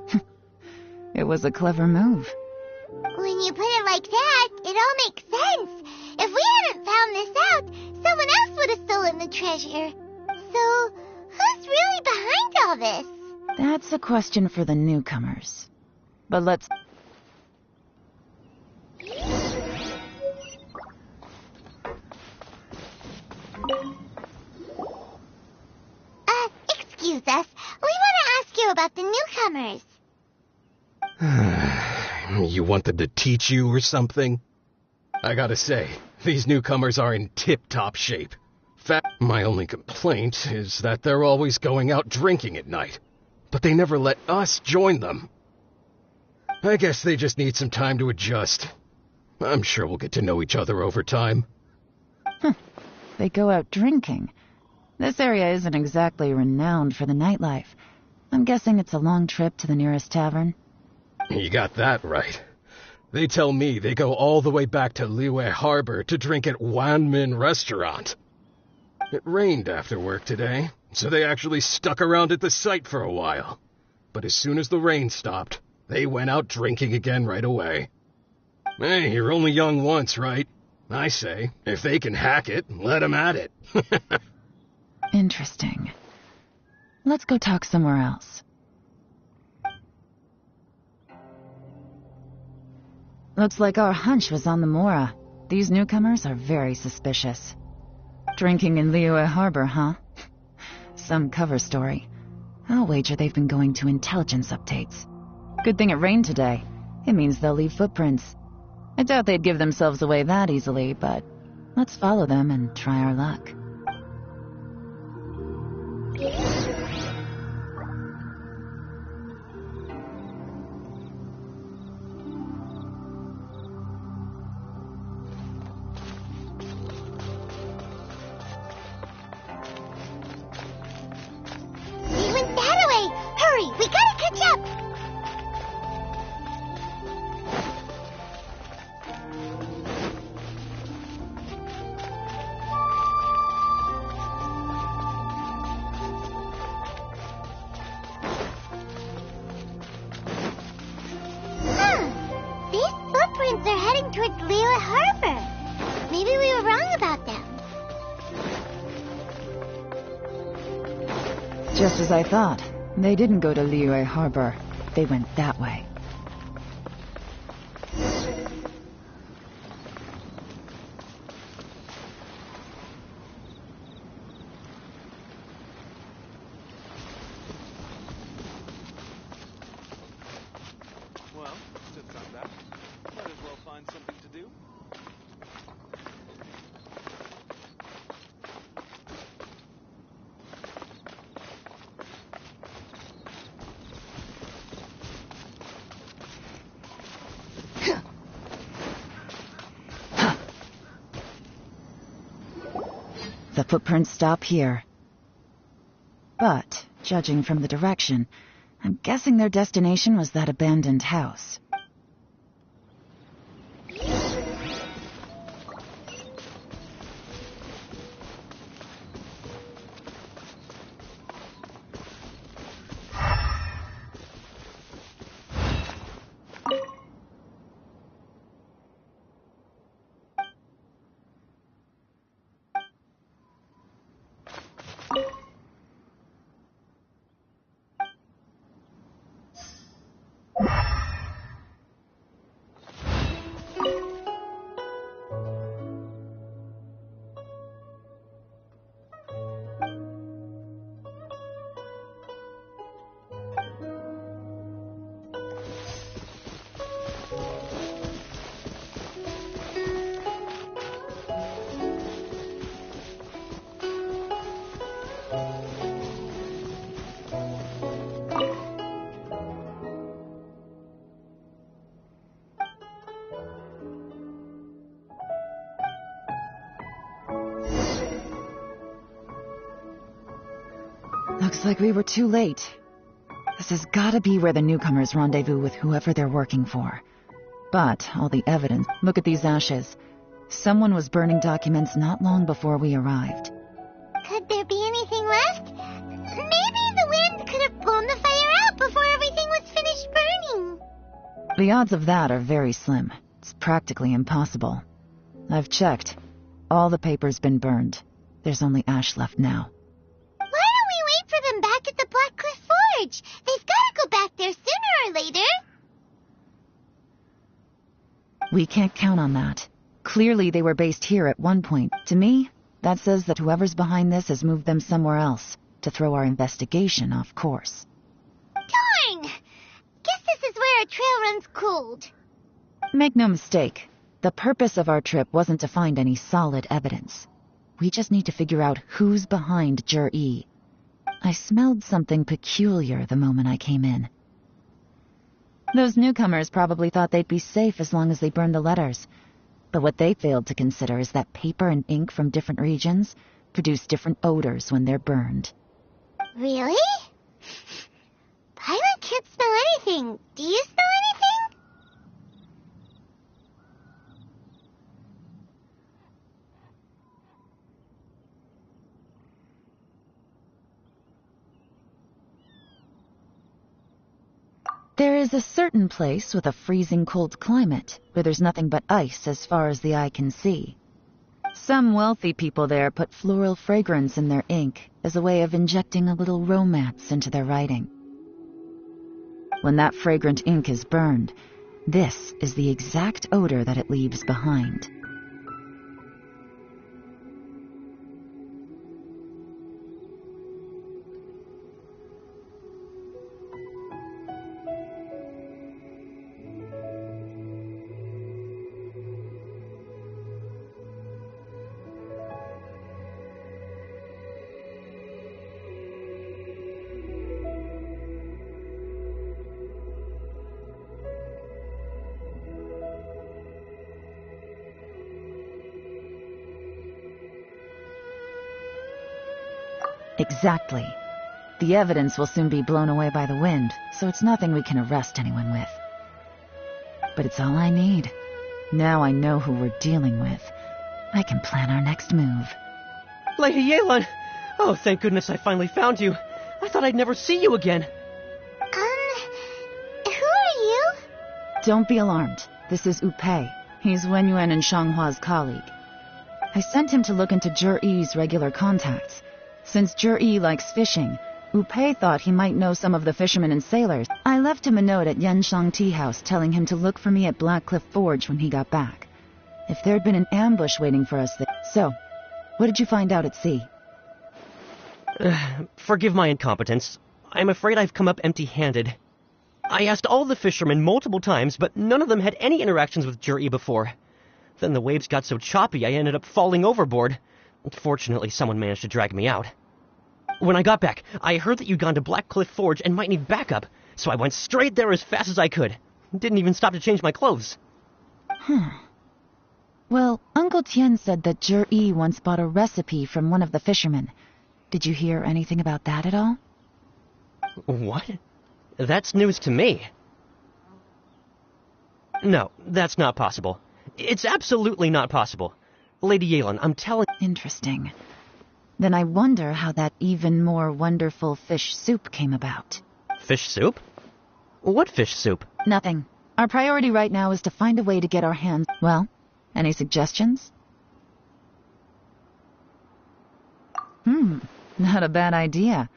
It was a clever move. When you put it like that, it all makes sense. If we hadn't found this out, someone else would have stolen the treasure. So, who's really behind all this? That's a question for the newcomers. But let's... Excuse us. We want to ask you about the newcomers. You want them to teach you or something? I gotta say, these newcomers are in tip-top shape. My only complaint is that they're always going out drinking at night. But they never let us join them. I guess they just need some time to adjust. I'm sure we'll get to know each other over time. They go out drinking. This area isn't exactly renowned for the nightlife. I'm guessing it's a long trip to the nearest tavern. You got that right. They tell me they go all the way back to Liyue Harbor to drink at Wanmin Restaurant. It rained after work today, so they actually stuck around at the site for a while. But as soon as the rain stopped, they went out drinking again right away. Hey, you're only young once, right? I say, if they can hack it, let them at it. Interesting. Let's go talk somewhere else. Looks like our hunch was on the Mora. These newcomers are very suspicious. Drinking in Liyue Harbor, huh? Some cover story. I'll wager they've been going to intelligence updates. Good thing it rained today. It means they'll leave footprints. I doubt they'd give themselves away that easily, but let's follow them and try our luck. they're heading towards Liyue Harbor. Maybe we were wrong about them. Just as I thought. They didn't go to Liyue Harbor. They went that way. Well, since I'm back, might as well find something to do. The footprints stop here. But, judging from the direction, I'm guessing their destination was that abandoned house. Looks like we were too late. This has gotta be where the newcomers rendezvous with whoever they're working for. But all the evidence... Look at these ashes. Someone was burning documents not long before we arrived. Could there be anything left? Maybe the wind could have blown the fire out before everything was finished burning. The odds of that are very slim. It's practically impossible. I've checked. All the paper's been burned. There's only ash left now. Why don't we wait for them back at the Black Cliff Forge? They've got to go back there sooner or later. We can't count on that. Clearly they were based here at one point. To me, that says that whoever's behind this has moved them somewhere else to throw our investigation off course. Darn! Guess this is where our trail runs cold. Make no mistake, the purpose of our trip wasn't to find any solid evidence. We just need to figure out who's behind Jur-E. I smelled something peculiar the moment I came in. Those newcomers probably thought they'd be safe as long as they burned the letters. But what they failed to consider is that paper and ink from different regions produce different odors when they're burned. Really? Paimon can't smell anything. Do you smell anything? There is a certain place with a freezing cold climate where there's nothing but ice as far as the eye can see. Some wealthy people there put floral fragrance in their ink as a way of injecting a little romance into their writing. When that fragrant ink is burned, this is the exact odor that it leaves behind. Exactly. The evidence will soon be blown away by the wind, so it's nothing we can arrest anyone with. But it's all I need. Now I know who we're dealing with. I can plan our next move. Lady Yelan! Oh, thank goodness I finally found you. I thought I'd never see you again. Who are you? Don't be alarmed. This is Upei. He's Wenyuan and Shanghua's colleague. I sent him to look into Zhiyi's regular contacts. Since Zhiyi likes fishing, Upei thought he might know some of the fishermen and sailors. I left him a note at Yanshang Tea House telling him to look for me at Blackcliff Forge when he got back. If there'd been an ambush waiting for us there. So, what did you find out at sea? Forgive my incompetence. I'm afraid I've come up empty-handed. I asked all the fishermen multiple times, but none of them had any interactions with Zhiyi before. Then the waves got so choppy I ended up falling overboard. Fortunately, someone managed to drag me out. When I got back, I heard that you'd gone to Blackcliff Forge and might need backup, so I went straight there as fast as I could. Didn't even stop to change my clothes. Well, Uncle Tian said that Zhiyi once bought a recipe from one of the fishermen. Did you hear anything about that at all? What? That's news to me. No, that's not possible. It's absolutely not possible. Lady Yelan, I'm telling... Interesting. Then I wonder how that even more wonderful fish soup came about. Fish soup? What fish soup? Nothing. Our priority right now is to find a way to get our hands... Well, any suggestions? Not a bad idea.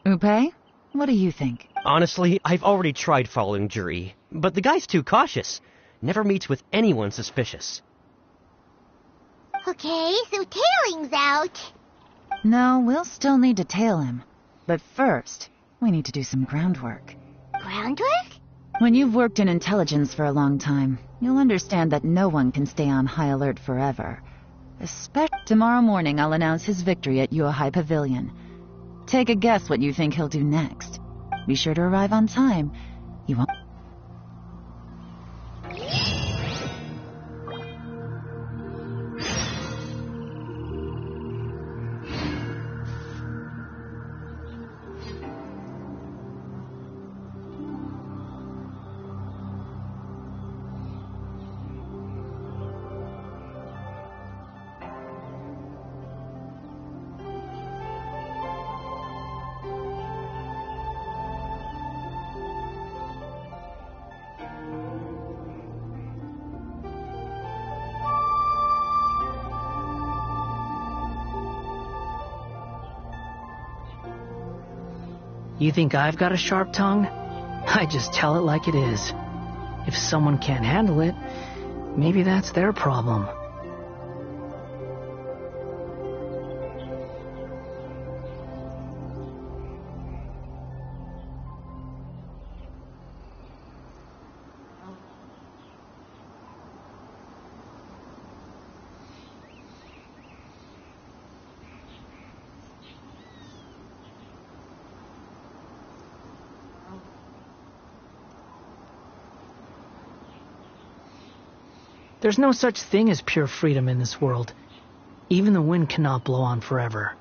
Upei, what do you think? Honestly, I've already tried following Zhiyi, but the guy's too cautious. Never meets with anyone suspicious. Okay, so tailing's out. No, we'll still need to tail him. But first, we need to do some groundwork. Groundwork? When you've worked in intelligence for a long time, you'll understand that no one can stay on high alert forever. Tomorrow morning, I'll announce his victory at Yuehai Pavilion. Take a guess what you think he'll do next. Be sure to arrive on time. You won't... You think I've got a sharp tongue? I just tell it like it is. If someone can't handle it, maybe that's their problem. There's no such thing as pure freedom in this world. Even the wind cannot blow on forever.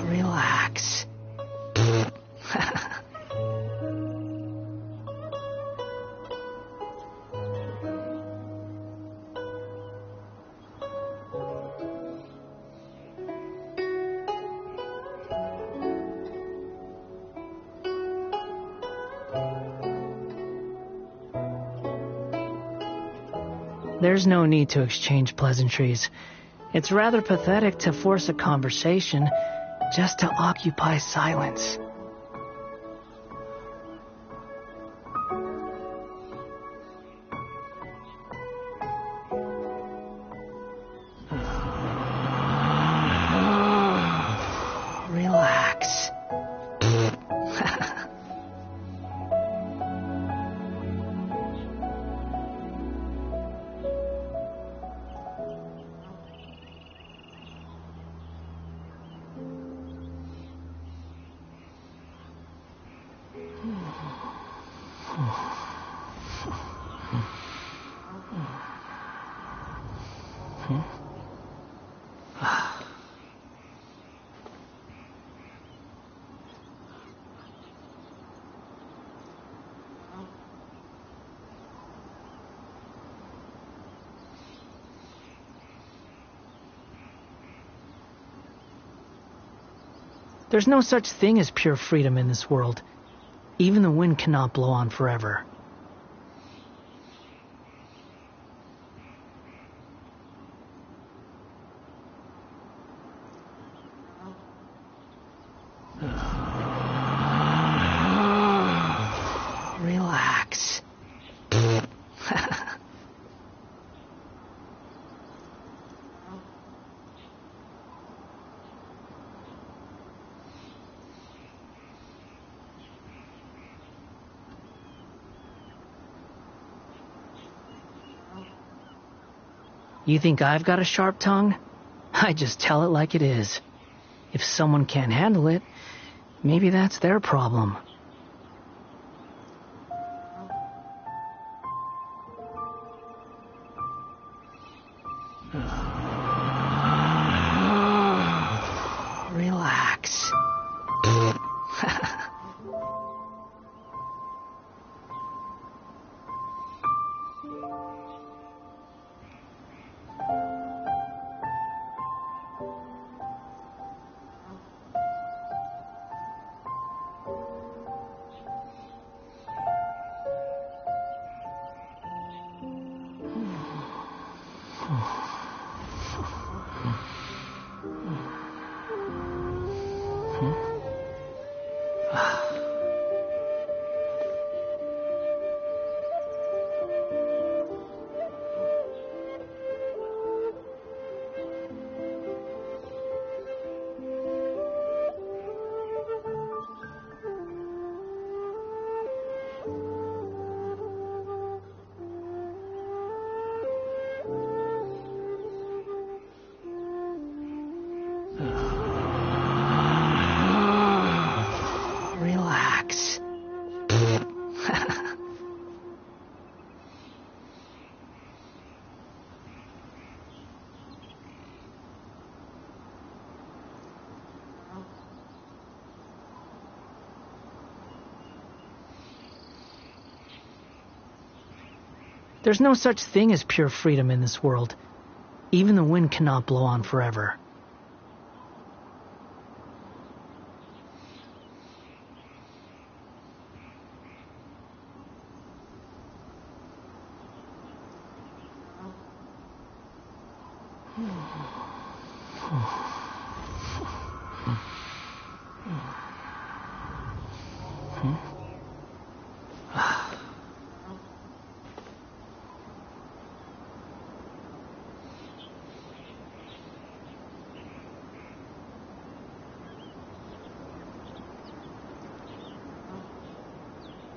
Relax. There's no need to exchange pleasantries. It's rather pathetic to force a conversation just to occupy silence. There's no such thing as pure freedom in this world. Even the wind cannot blow on forever. Relax. You think I've got a sharp tongue? I just tell it like it is. If someone can't handle it, maybe that's their problem. Relax. Relax. There's no such thing as pure freedom in this world. Even the wind cannot blow on forever.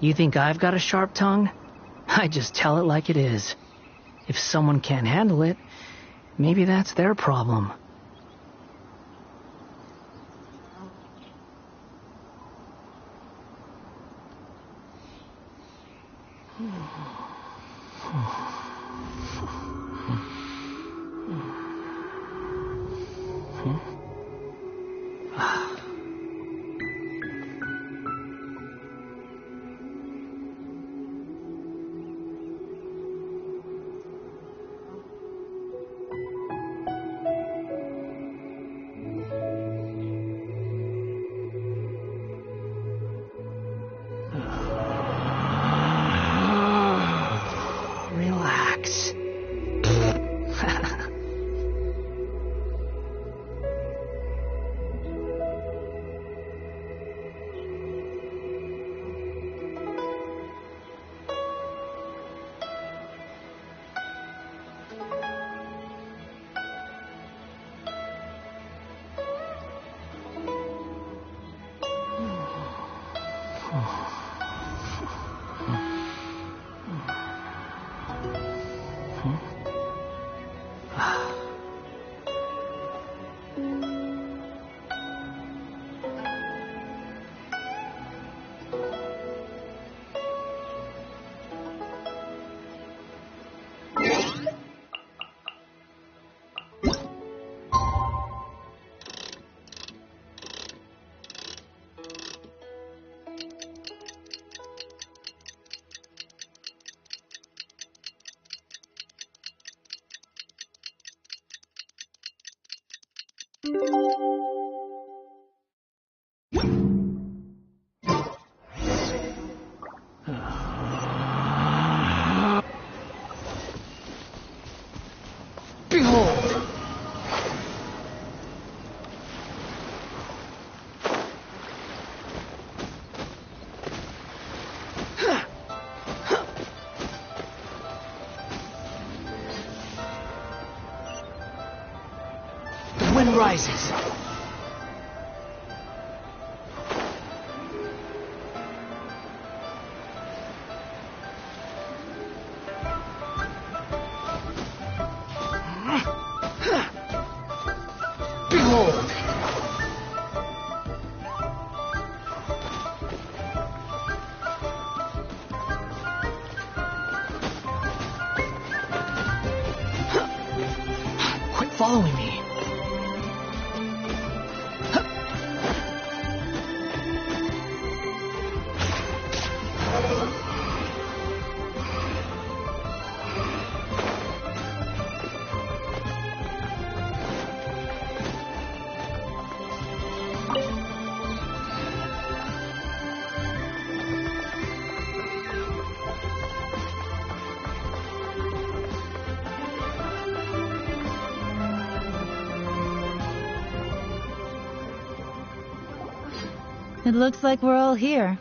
You think I've got a sharp tongue? I just tell it like it is. If someone can't handle it, maybe that's their problem. Relax. It looks like we're all here.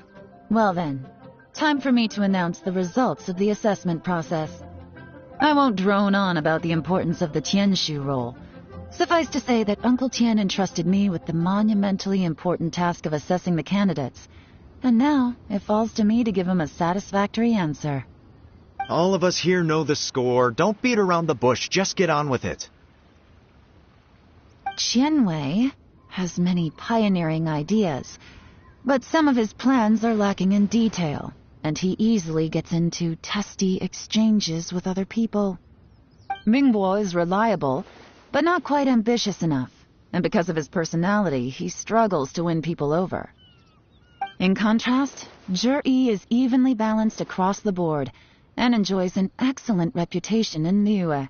Well then, time for me to announce the results of the assessment process. I won't drone on about the importance of the Tianshu role. Suffice to say that Uncle Tian entrusted me with the monumentally important task of assessing the candidates. And now, it falls to me to give him a satisfactory answer. All of us here know the score. Don't beat around the bush. Just get on with it. Qianwei has many pioneering ideas, but some of his plans are lacking in detail, and he easily gets into testy exchanges with other people. Mingbo is reliable, but not quite ambitious enough, and because of his personality, he struggles to win people over. In contrast, Zhi is evenly balanced across the board, and enjoys an excellent reputation in Liyue.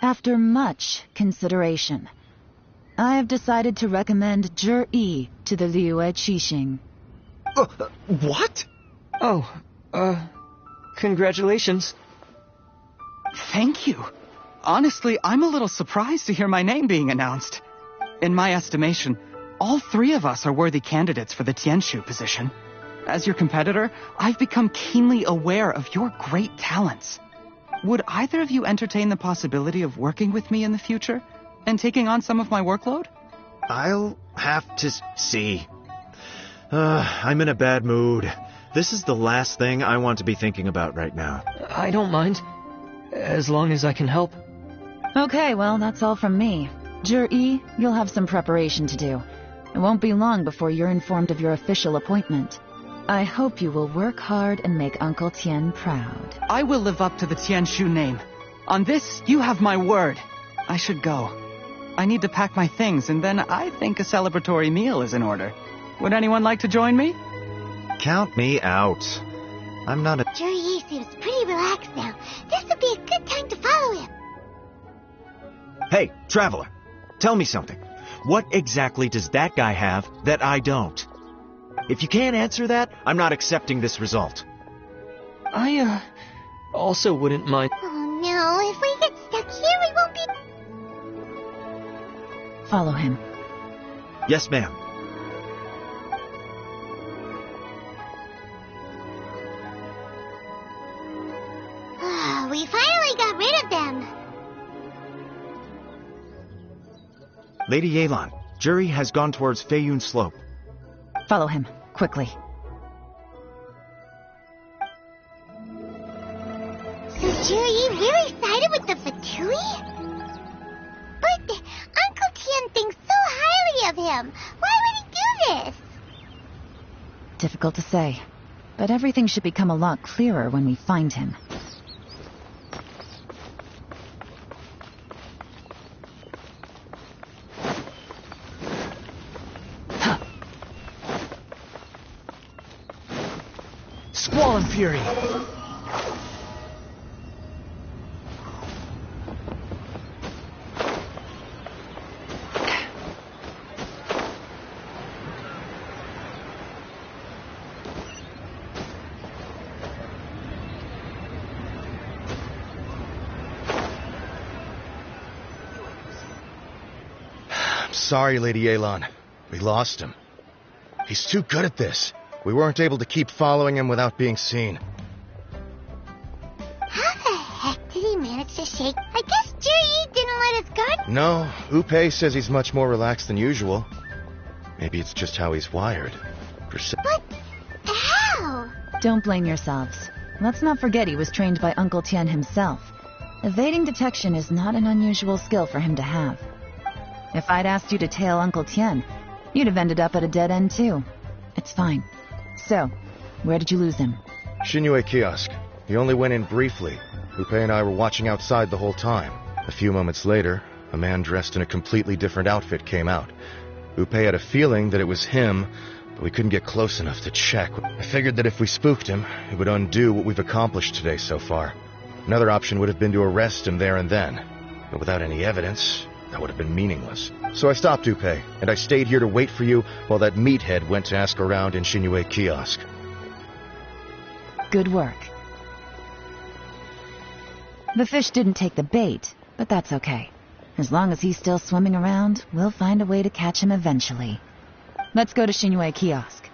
After much consideration, I have decided to recommend Zhi to the Liyue Qixing. What? Oh, congratulations. Thank you. Honestly, I'm a little surprised to hear my name being announced. In my estimation, all three of us are worthy candidates for the Tianshu position. As your competitor, I've become keenly aware of your great talents. Would either of you entertain the possibility of working with me in the future and taking on some of my workload? I'll have to see. I'm in a bad mood. This is the last thing I want to be thinking about right now. I don't mind, as long as I can help. Okay, well, that's all from me. Zhi, you'll have some preparation to do. It won't be long before you're informed of your official appointment. I hope you will work hard and make Uncle Tian proud. I will live up to the Tianshu name. On this, you have my word. I should go. I need to pack my things, and then I think a celebratory meal is in order. Would anyone like to join me? Count me out. I'm not a... Zhi seems pretty relaxed now. This would be a good time to follow him. Hey, Traveler, tell me something. What exactly does that guy have that I don't? If you can't answer that, I'm not accepting this result. I, also wouldn't mind. Oh no, if we get stuck here, we won't be... Follow him. Yes, ma'am. We finally got rid of them. Lady Yelan, Zhi has gone towards Feiyun Slope. Follow him, quickly. So Zhi really sided with the Fatui? But Uncle Tian thinks so highly of him. Why would he do this? Difficult to say, but everything should become a lot clearer when we find him. Squall and Fury! I'm sorry, Lady Yelan. We lost him. He's too good at this. We weren't able to keep following him without being seen. How the heck did he manage to shake? I guess Zhi didn't let his guard... No, Upe says he's much more relaxed than usual. Maybe it's just how he's wired. But how? Don't blame yourselves. Let's not forget he was trained by Uncle Tian himself. Evading detection is not an unusual skill for him to have. If I'd asked you to tail Uncle Tian, you'd have ended up at a dead end too. It's fine. So, where did you lose him? Xinyue Kiosk. He only went in briefly. Upe and I were watching outside the whole time. A few moments later, a man dressed in a completely different outfit came out. Upe had a feeling that it was him, but we couldn't get close enough to check. I figured that if we spooked him, it would undo what we've accomplished today so far. Another option would have been to arrest him there and then. But without any evidence, that would have been meaningless. So I stopped Upe, and I stayed here to wait for you while that meathead went to ask around in Xinyue Kiosk. Good work. The fish didn't take the bait, but that's okay. As long as he's still swimming around, we'll find a way to catch him eventually. Let's go to Xinyue Kiosk.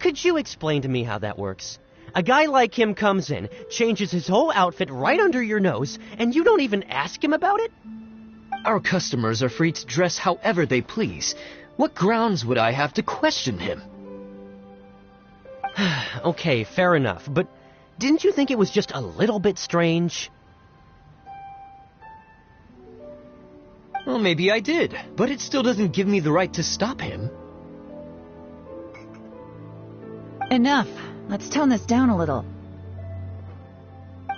Could you explain to me how that works? A guy like him comes in, changes his whole outfit right under your nose, and you don't even ask him about it? Our customers are free to dress however they please. What grounds would I have to question him? Okay, fair enough, but didn't you think it was just a little bit strange? Well, maybe I did, but it still doesn't give me the right to stop him. Enough. Let's tone this down a little.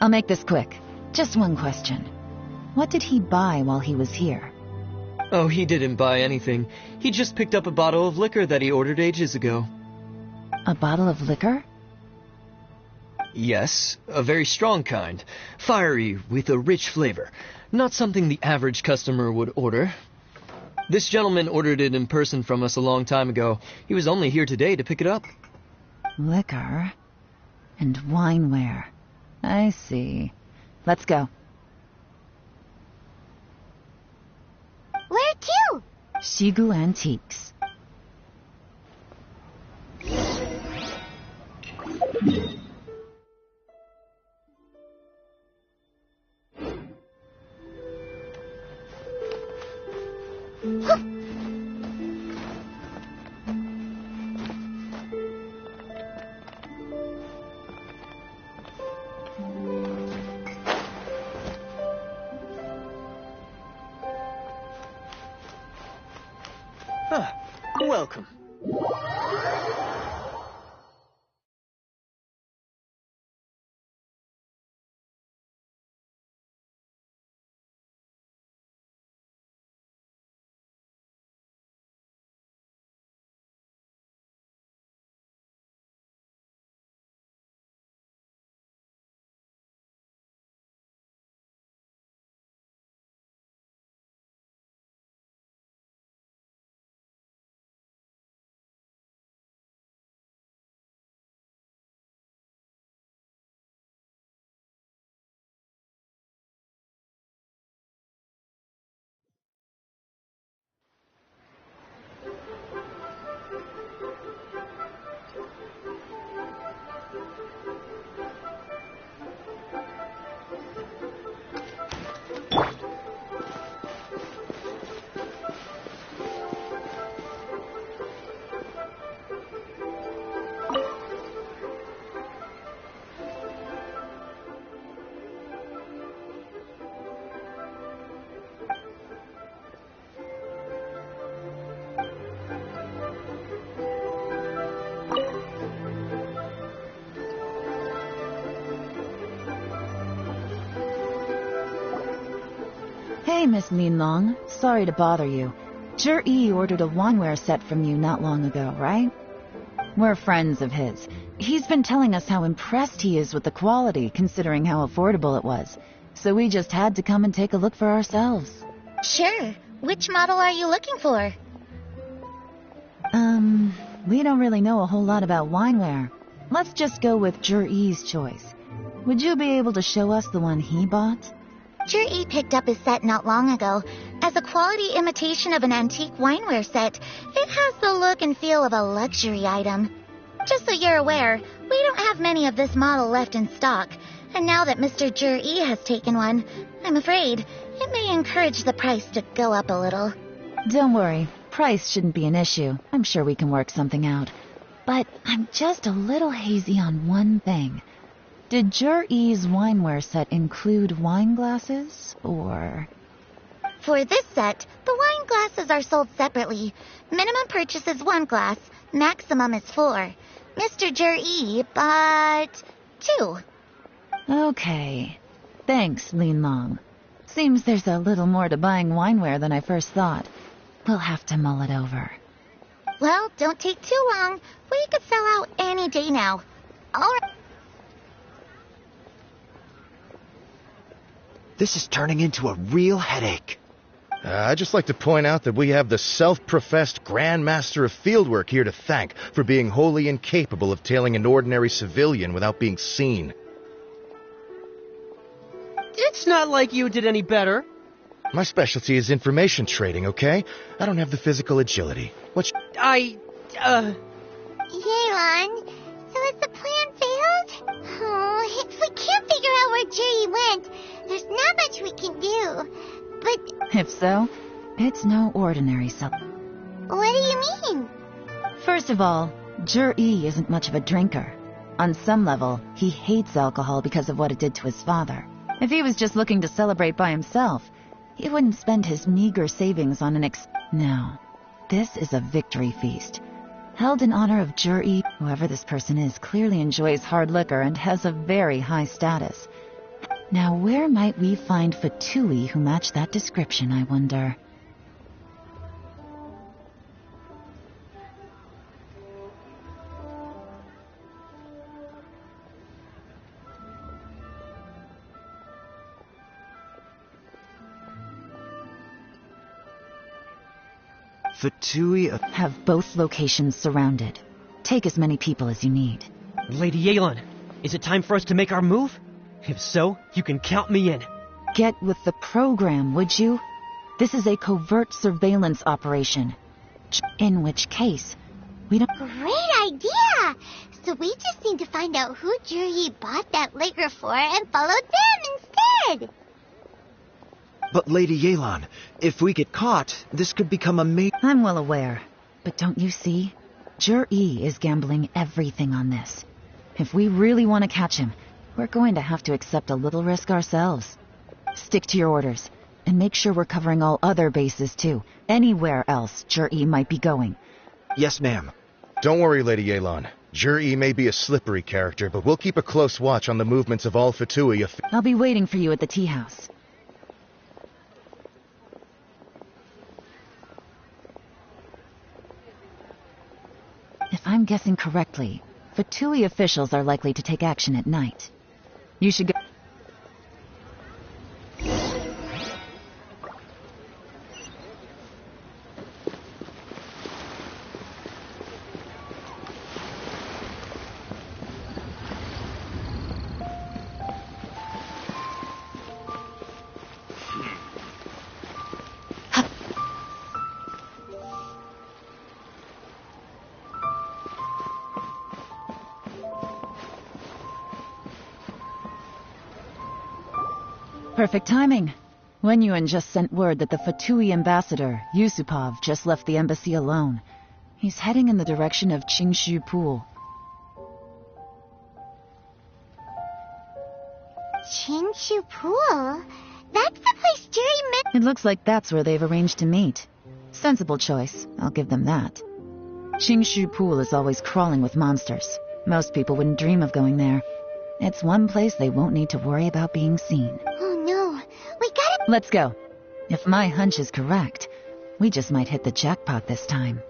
I'll make this quick. Just one question. What did he buy while he was here? Oh, he didn't buy anything. He just picked up a bottle of liquor that he ordered ages ago. A bottle of liquor? Yes, a very strong kind. Fiery, with a rich flavor. Not something the average customer would order. This gentleman ordered it in person from us a long time ago. He was only here today to pick it up. Liquor and wineware. I see. Let's go. Where to? Shigu Antiques. Welcome. Hey, Miss Linlong. Sorry to bother you. Zhi ordered a wineware set from you not long ago, right? We're friends of his. He's been telling us how impressed he is with the quality, considering how affordable it was. So we just had to come and take a look for ourselves. Sure. Which model are you looking for? We don't really know a whole lot about wineware. Let's just go with Zhi's choice. Would you be able to show us the one he bought? Zhi picked up his set not long ago. As a quality imitation of an antique wineware set, it has the look and feel of a luxury item. Just so you're aware, we don't have many of this model left in stock, and now that Mr. Zhi has taken one, I'm afraid it may encourage the price to go up a little. Don't worry, price shouldn't be an issue. I'm sure we can work something out. But I'm just a little hazy on one thing. Did Zhi's wineware set include wine glasses, or...? For this set, the wine glasses are sold separately. Minimum purchase is 1 glass, maximum is 4. Mr. Zhi bought 2. Okay. Thanks, Linlong. Seems there's a little more to buying wineware than I first thought. We'll have to mull it over. Well, don't take too long. We could sell out any day now. All right. This is turning into a real headache. I'd just like to point out that we have the self-professed Grand Master of Fieldwork here to thank for being wholly incapable of tailing an ordinary civilian without being seen. It's not like you did any better. My specialty is information trading, okay? I don't have the physical agility. Yelan, so has the plan failed? Oh, if we can't figure out where Juri went, there's not much we can do. But... If so, it's no ordinary sub. What do you mean? First of all, Juri isn't much of a drinker. On some level, he hates alcohol because of what it did to his father. If he was just looking to celebrate by himself, he wouldn't spend his meager savings on an No. This is a victory feast. Held in honor of Juri, whoever this person is clearly enjoys hard liquor and has a very high status. Now where might we find Fatui who match that description, I wonder? Fatui... Have both locations surrounded. Take as many people as you need. Lady Yelan, is it time for us to make our move? If so, you can count me in. Get with the program, would you? This is a covert surveillance operation. In which case, we don't... Great idea! So we just need to find out who Juri bought that liquor for and follow them instead! But Lady Yelan, if we get caught, this could become a I'm well aware. But don't you see? Juri is gambling everything on this. If we really want to catch him, we're going to have to accept a little risk ourselves. Stick to your orders, and make sure we're covering all other bases too. Anywhere else Juri might be going. Yes, ma'am. Don't worry, Lady Yelan. Juri may be a slippery character, but we'll keep a close watch on the movements of all Fatui. I'll be waiting for you at the tea house. If I'm guessing correctly, Fatui officials are likely to take action at night. You should go... Perfect timing. Wenyuan just sent word that the Fatui ambassador, Yusupov, just left the embassy alone. He's heading in the direction of Qingshu Pool. Qingshu Pool? That's the place Juri met... It looks like that's where they've arranged to meet. Sensible choice, I'll give them that. Qingshu Pool is always crawling with monsters. Most people wouldn't dream of going there. It's one place they won't need to worry about being seen. Oh no, we gotta... Let's go. If my hunch is correct, we just might hit the jackpot this time.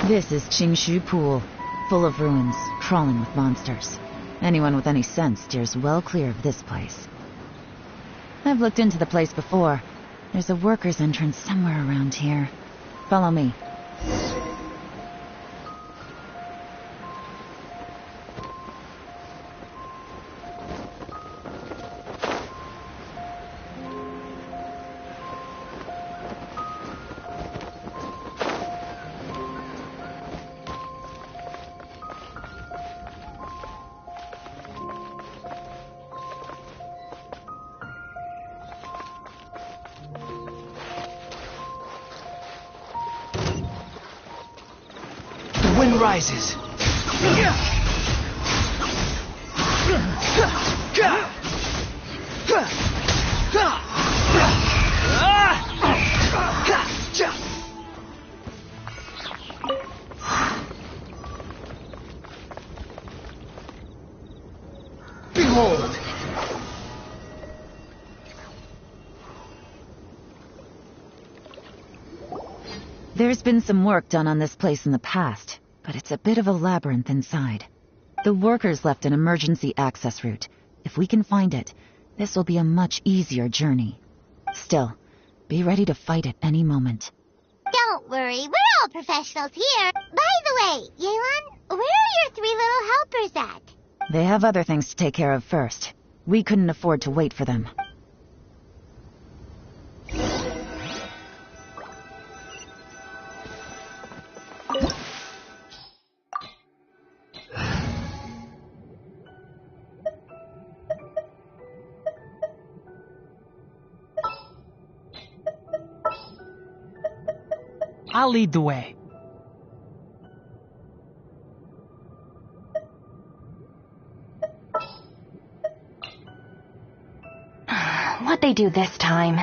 This is Qingshu Pool, full of ruins, crawling with monsters. Anyone with any sense steers well clear of this place. I've looked into the place before. There's a worker's entrance somewhere around here. Follow me. wind rises. Behold! There's been some work done on this place in the past, but it's a bit of a labyrinth inside. The workers left an emergency access route. If we can find it, this will be a much easier journey. Still, be ready to fight at any moment. Don't worry, we're all professionals here. By the way, Yelan, where are your 3 little helpers at? They have other things to take care of first. We couldn't afford to wait for them. I'll lead the way. What'd they do this time?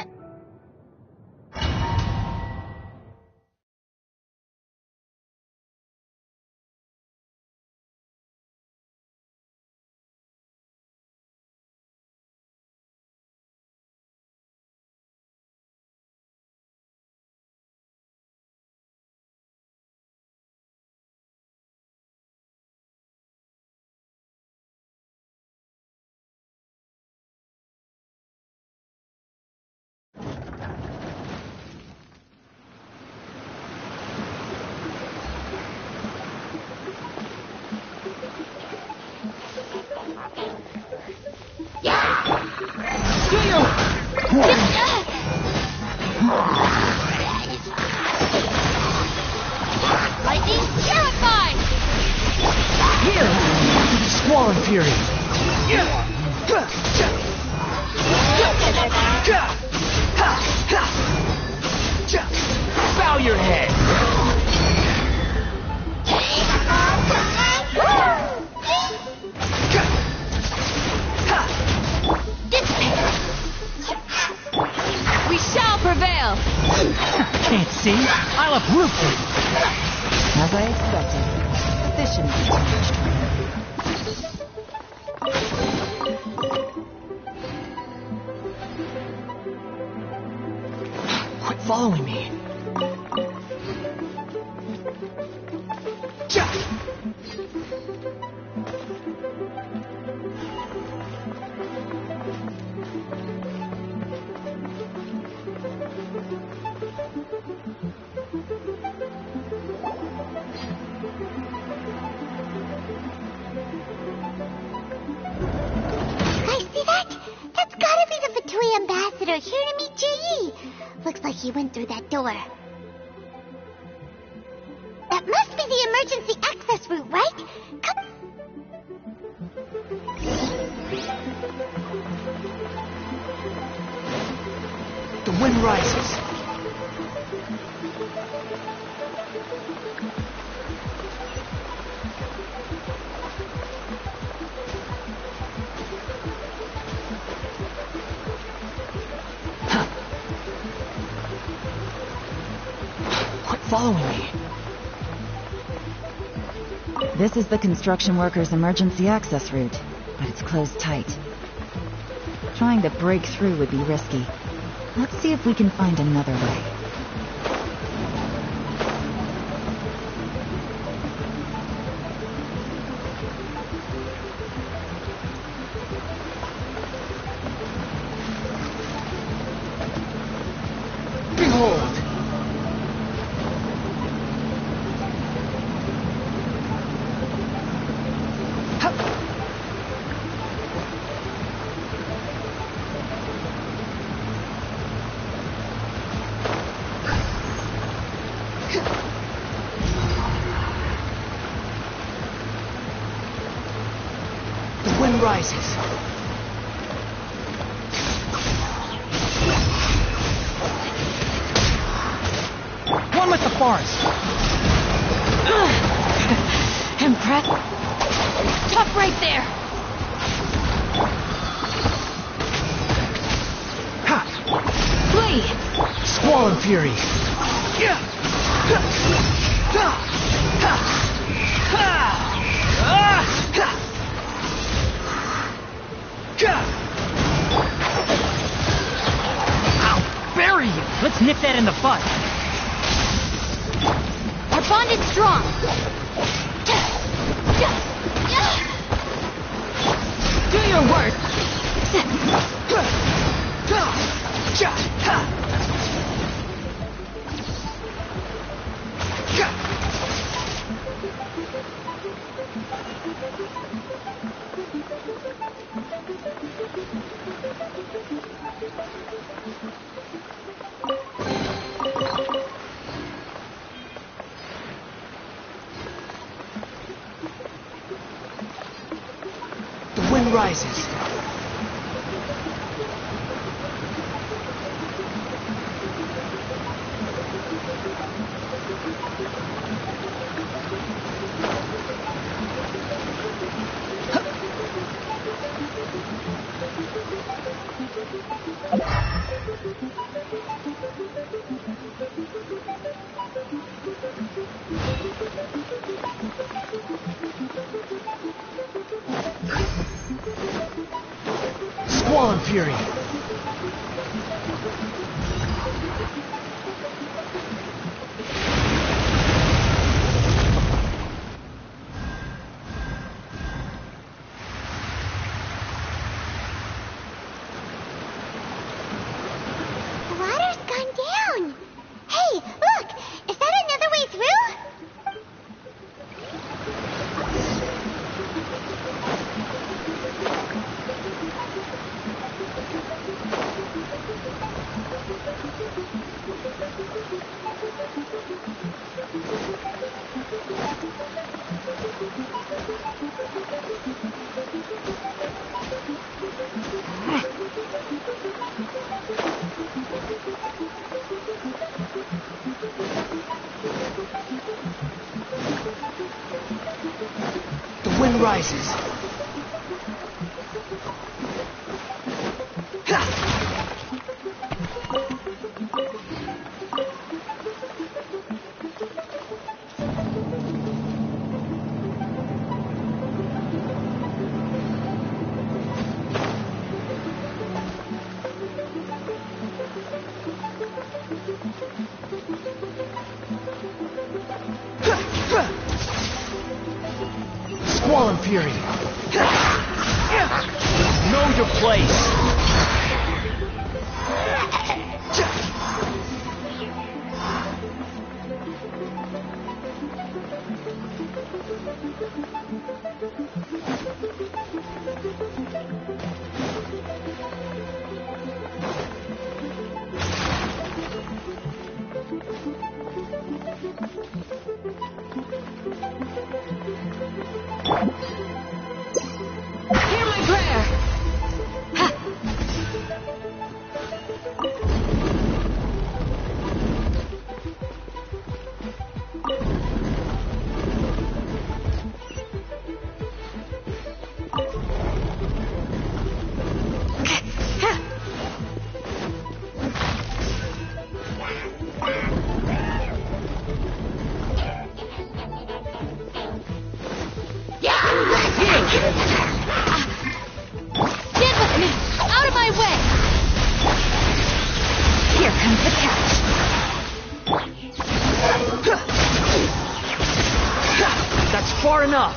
Lightning's terrified! Here! To the Squallen Fury! Bow your head! We shall prevail! Can't see. I'll uproot you. As I expected, this shouldn't be too much trouble. Quit following me. Here to meet J.E. Looks like he went through that door. That must be the emergency access route, right? Come. The wind rises. Following me. This is the construction workers' emergency access route, but it's closed tight. Trying to break through would be risky. Let's see if we can find another way. Behold! The wind rises. One with the forest. Impressed. Stop right there! Flee! Squall and Fury! I'll bury you! Let's nip that in the bud. Our bond is strong. Do your worst! The wind rises. Squall and Fury. The water's gone down. Hey, look! Is that another way through? The wind rises. Squall and Fury. Know your place. Hear my prayer! Stand with me! Out of my way! Here comes the catch. That's far enough.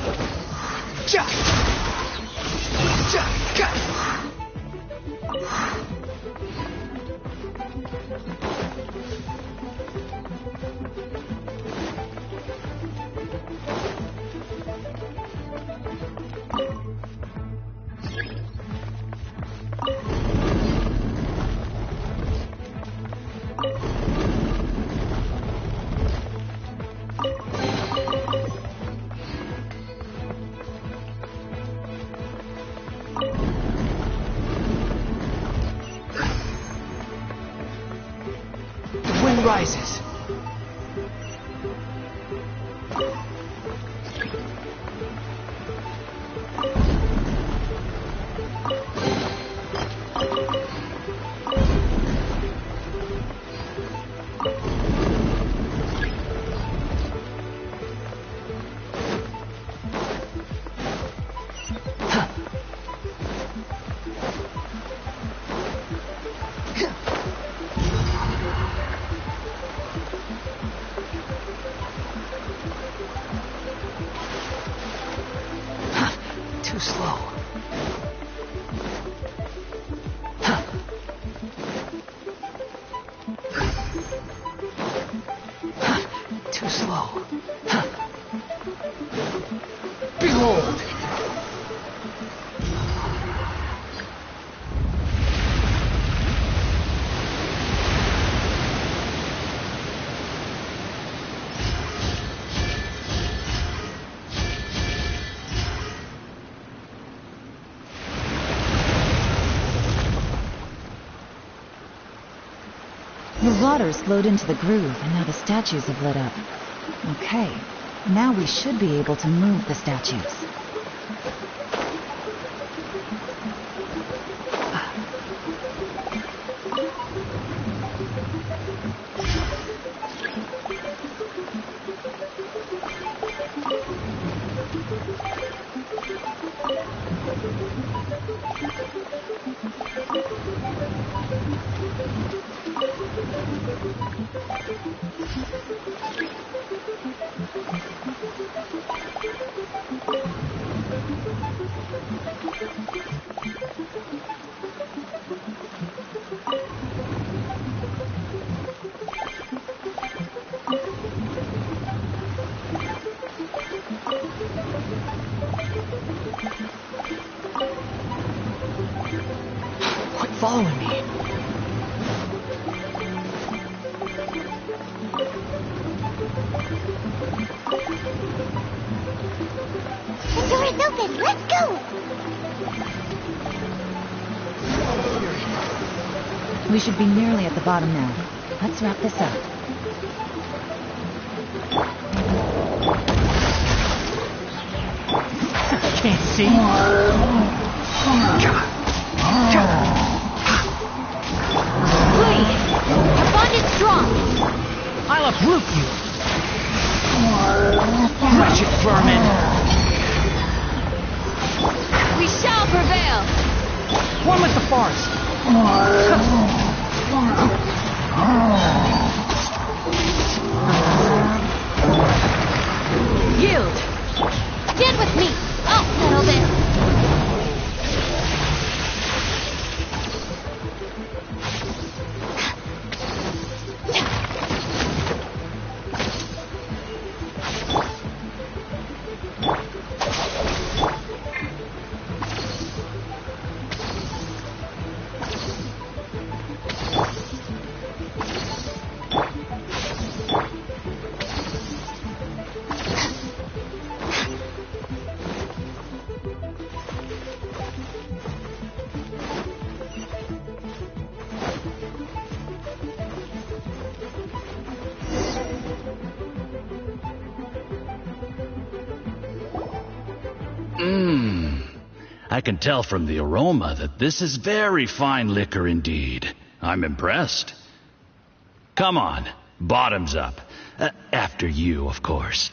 The wind rises. Too slow. Behold! The water's flowed into the groove, and now the statues have lit up. Okay, now we should be able to move the statues. Quit following me. The door is open. Let's go. We should be nearly at the bottom now. Let's wrap this up. Can't see. Please! Your bond is strong! I'll uproot you! Wretched vermin! We shall prevail! One with the forest! Yield! Stand with me! I'll settle this! I can tell from the aroma that this is very fine liquor indeed. I'm impressed. Come on, bottoms up. After you, of course.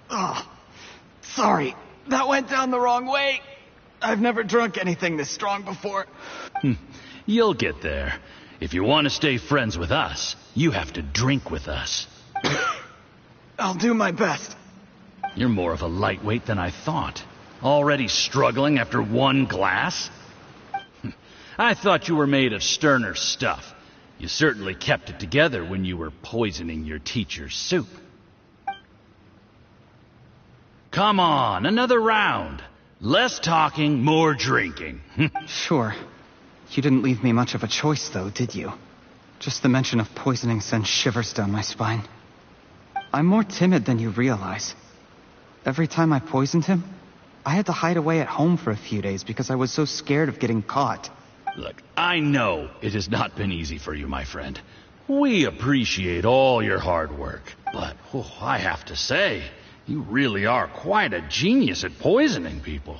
Oh, sorry. That went down the wrong way. I've never drunk anything this strong before. You'll get there. If you want to stay friends with us, you have to drink with us. I'll do my best. You're more of a lightweight than I thought. Already struggling after one glass? I thought you were made of sterner stuff. You certainly kept it together when you were poisoning your teacher's soup. Come on, another round. Less talking, more drinking. Sure. You didn't leave me much of a choice, though, did you? Just the mention of poisoning sends shivers down my spine. I'm more timid than you realize. Every time I poisoned him, I had to hide away at home for a few days because I was so scared of getting caught. Look, I know it has not been easy for you, my friend. We appreciate all your hard work. But I have to say, you really are quite a genius at poisoning people.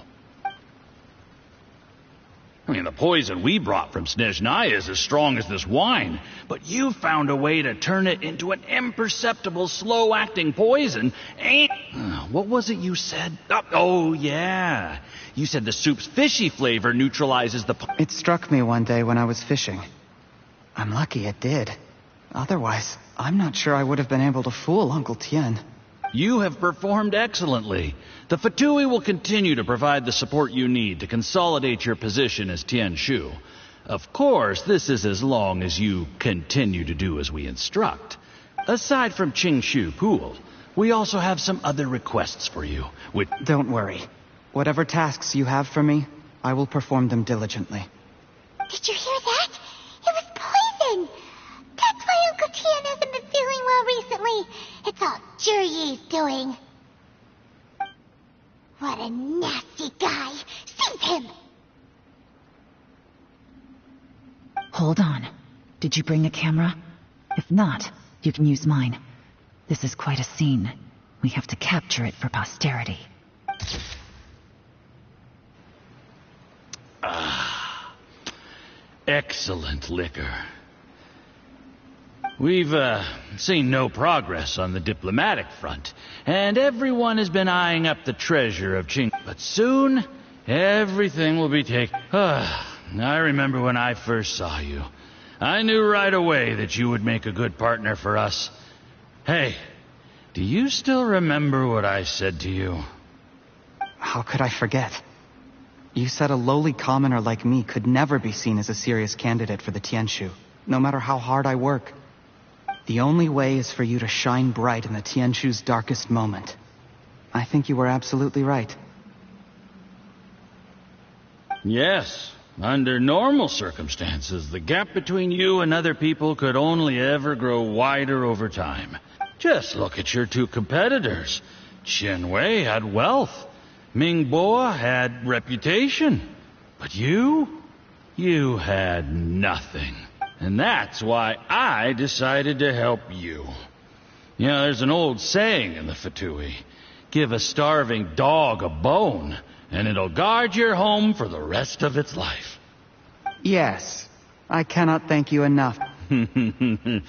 I mean, the poison we brought from Snezhnaya is as strong as this wine, but you found a way to turn it into an imperceptible, slow-acting poison, and... what was it you said? Oh, yeah. You said the soup's fishy flavor neutralizes the... It struck me one day when I was fishing. I'm lucky it did. Otherwise, I'm not sure I would have been able to fool Uncle Tien. You have performed excellently. The Fatui will continue to provide the support you need to consolidate your position as Tianshu. Of course, this is as long as you continue to do as we instruct. Aside from Qingshu Pool, we also have some other requests for you. Don't worry. Whatever tasks you have for me, I will perform them diligently. Did you hear that? It was poison! That's why Uncle Tian hasn't been feeling well recently. It's all Jurye's doing. What a nasty guy! Seize him! Hold on. Did you bring a camera? If not, you can use mine. This is quite a scene. We have to capture it for posterity. Excellent liquor. We've seen no progress on the diplomatic front, and everyone has been eyeing up the treasure of Qing. But soon, everything will be taken. I remember when I first saw you. I knew right away that you would make a good partner for us. Hey, do you still remember what I said to you? How could I forget? You said a lowly commoner like me could never be seen as a serious candidate for the Tianshu, no matter how hard I work. The only way is for you to shine bright in the Tianshu's darkest moment. I think you were absolutely right. Yes. Under normal circumstances, the gap between you and other people could only ever grow wider over time. Just look at your two competitors. Qianwei had wealth. Mingbo had reputation. But you had nothing. And that's why I decided to help you. You know, there's an old saying in the Fatui. Give a starving dog a bone, and it'll guard your home for the rest of its life. Yes. I cannot thank you enough. You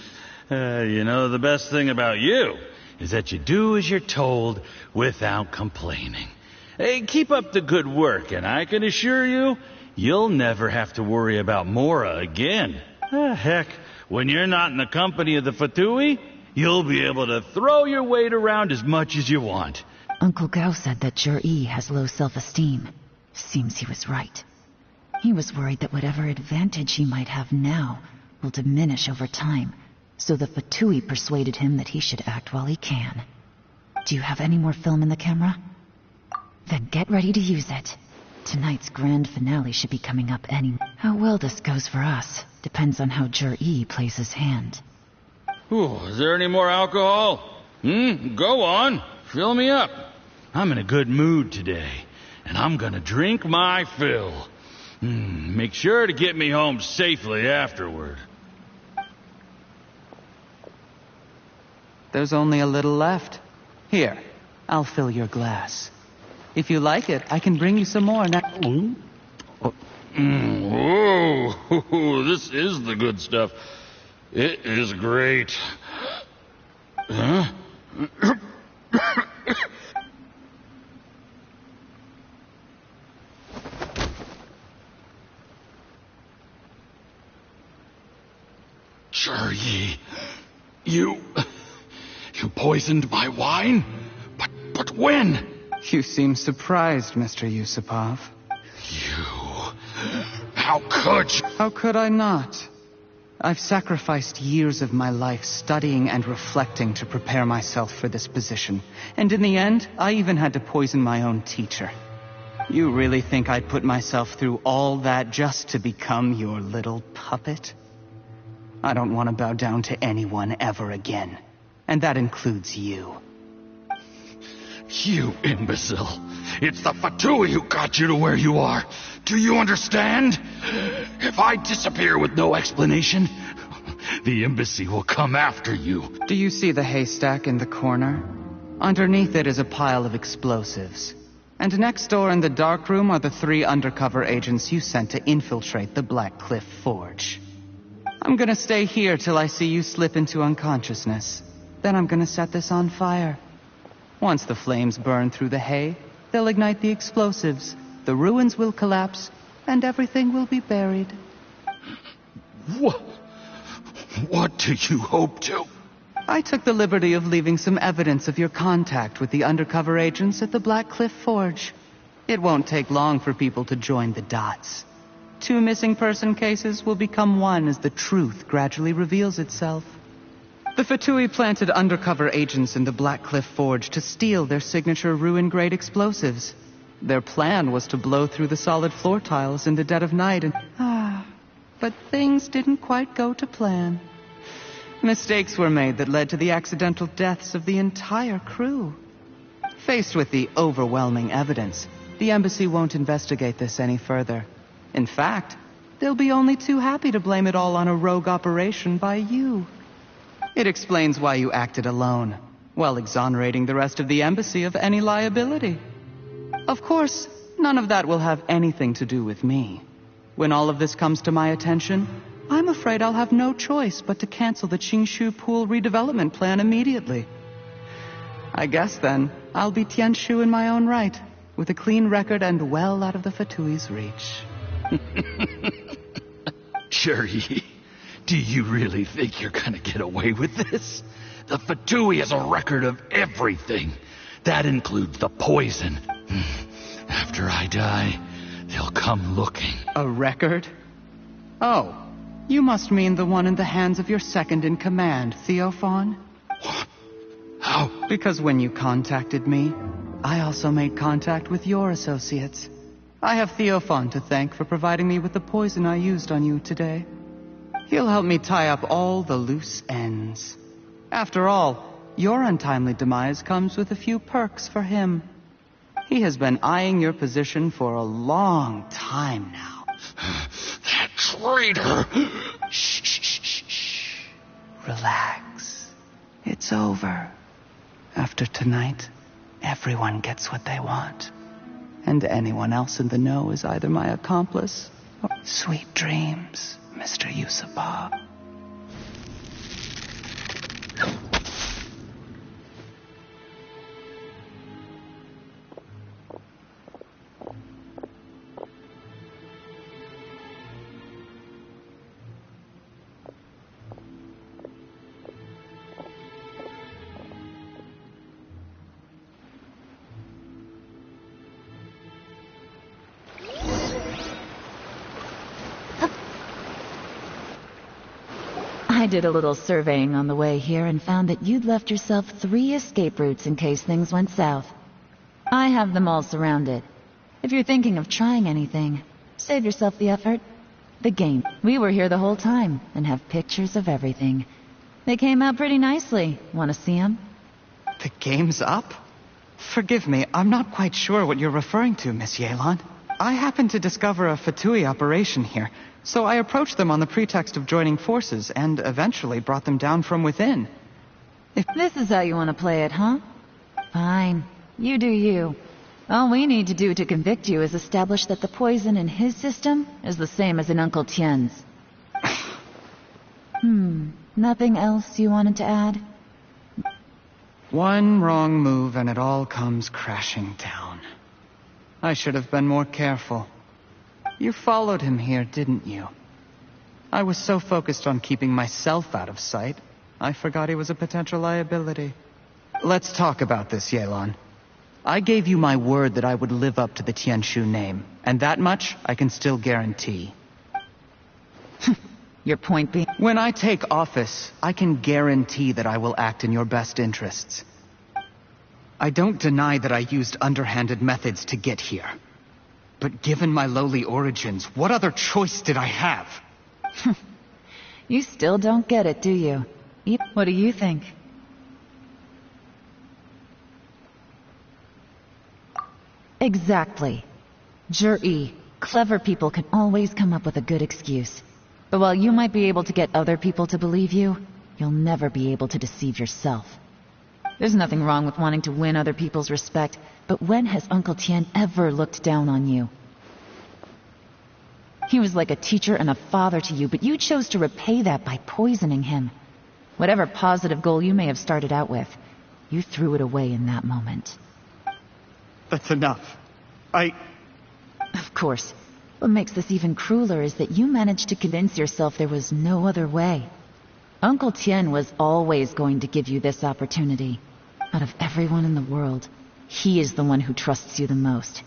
know, the best thing about you is that you do as you're told without complaining. Hey, keep up the good work, and I can assure you, you'll never have to worry about Mora again. Heck, when you're not in the company of the Fatui, you'll be able to throw your weight around as much as you want. Uncle Gao said that Jur-E has low self-esteem. Seems he was right. He was worried that whatever advantage he might have now will diminish over time, so the Fatui persuaded him that he should act while he can. Do you have any more film in the camera? Then get ready to use it. Tonight's grand finale should be coming up any... How well this goes for us depends on how Jur-E plays his hand. Ooh, is there any more alcohol? Go on. Fill me up. I'm in a good mood today, and I'm gonna drink my fill. Make sure to get me home safely afterward. There's only a little left. Here, I'll fill your glass. If you like it, I can bring you some more now. Whoa, this is the good stuff. It is great. Huh? Jur-E, you poisoned my wine? But when? You seem surprised, Mr. Yusupov. How could you? How could I not? I've sacrificed years of my life studying and reflecting to prepare myself for this position. And in the end, I even had to poison my own teacher. You really think I'd put myself through all that just to become your little puppet? I don't want to bow down to anyone ever again. And that includes you. You imbecile. It's the Fatui who got you to where you are. Do you understand? If I disappear with no explanation, the embassy will come after you. Do you see the haystack in the corner? Underneath it is a pile of explosives. And next door in the dark room are the 3 undercover agents you sent to infiltrate the Black Cliff Forge. I'm gonna stay here till I see you slip into unconsciousness. Then I'm gonna set this on fire. Once the flames burn through the hay, they'll ignite the explosives, the ruins will collapse, and everything will be buried. What do you hope to? I took the liberty of leaving some evidence of your contact with the undercover agents at the Black Cliff Forge. It won't take long for people to join the dots. 2 missing person cases will become one as the truth gradually reveals itself. The Fatui planted undercover agents in the Black Cliff Forge to steal their signature ruin-grade explosives. Their plan was to blow through the solid floor tiles in the dead of night and... but things didn't quite go to plan. Mistakes were made that led to the accidental deaths of the entire crew. Faced with the overwhelming evidence, the embassy won't investigate this any further. In fact, they'll be only too happy to blame it all on a rogue operation by you. It explains why you acted alone, while exonerating the rest of the embassy of any liability. Of course, none of that will have anything to do with me. When all of this comes to my attention, I'm afraid I'll have no choice but to cancel the Qingshu Pool redevelopment plan immediately. I guess then, I'll be Tianshu in my own right, with a clean record and well out of the Fatui's reach. Shuri, do you really think you're gonna get away with this? The Fatui has a record of everything. That includes the poison. After I die, they'll come looking. A record? Oh, you must mean the one in the hands of your second-in-command, Theophan? How? Because when you contacted me, I also made contact with your associates. I have Theophan to thank for providing me with the poison I used on you today. He'll help me tie up all the loose ends. After all, your untimely demise comes with a few perks for him. He has been eyeing your position for a long time now. That traitor! Shh, shh, shh, shh. Relax. It's over. After tonight, everyone gets what they want. And anyone else in the know is either my accomplice or... Sweet dreams, Mr. Yusupov. I did a little surveying on the way here and found that you'd left yourself 3 escape routes in case things went south. I have them all surrounded. If you're thinking of trying anything, save yourself the effort. The game. We were here the whole time and have pictures of everything. They came out pretty nicely. Want to see them? The game's up? Forgive me, I'm not quite sure what you're referring to, Miss Yelan. I happened to discover a Fatui operation here, so I approached them on the pretext of joining forces and eventually brought them down from within. If this is how you want to play it, huh? Fine. You do you. All we need to do to convict you is establish that the poison in his system is the same as in Uncle Tien's. Nothing else you wanted to add? One wrong move and it all comes crashing down. I should have been more careful. You followed him here, didn't you? I was so focused on keeping myself out of sight, I forgot he was a potential liability. Let's talk about this, Yelan. I gave you my word that I would live up to the Tianshu name, and that much I can still guarantee. Your point being? When I take office, I can guarantee that I will act in your best interests. I don't deny that I used underhanded methods to get here. But given my lowly origins, what other choice did I have? You still don't get it, do you? What do you think? Exactly. Jur-E, clever people can always come up with a good excuse. But while you might be able to get other people to believe you, you'll never be able to deceive yourself. There's nothing wrong with wanting to win other people's respect, but when has Uncle Tien ever looked down on you? He was like a teacher and a father to you, but you chose to repay that by poisoning him. Whatever positive goal you may have started out with, you threw it away in that moment. That's enough. Of course. What makes this even crueler is that you managed to convince yourself there was no other way. Uncle Tien was always going to give you this opportunity. Out of everyone in the world, he is the one who trusts you the most.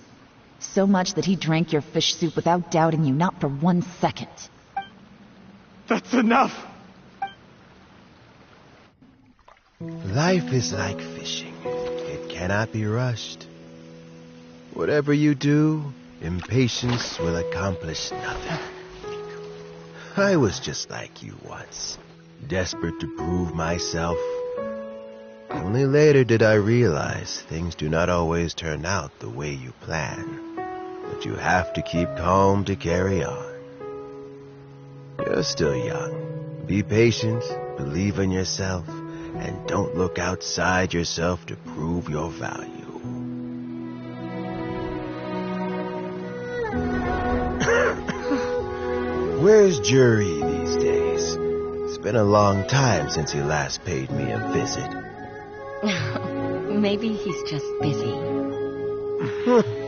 So much that he drank your fish soup without doubting you, not for 1 second. That's enough! Life is like fishing. It cannot be rushed. Whatever you do, impatience will accomplish nothing. I was just like you once, desperate to prove myself. Only later did I realize things do not always turn out the way you plan. But you have to keep calm to carry on. You're still young. Be patient, believe in yourself, and don't look outside yourself to prove your value. Where's Jury these days? It's been a long time since he last paid me a visit. Maybe he's just busy.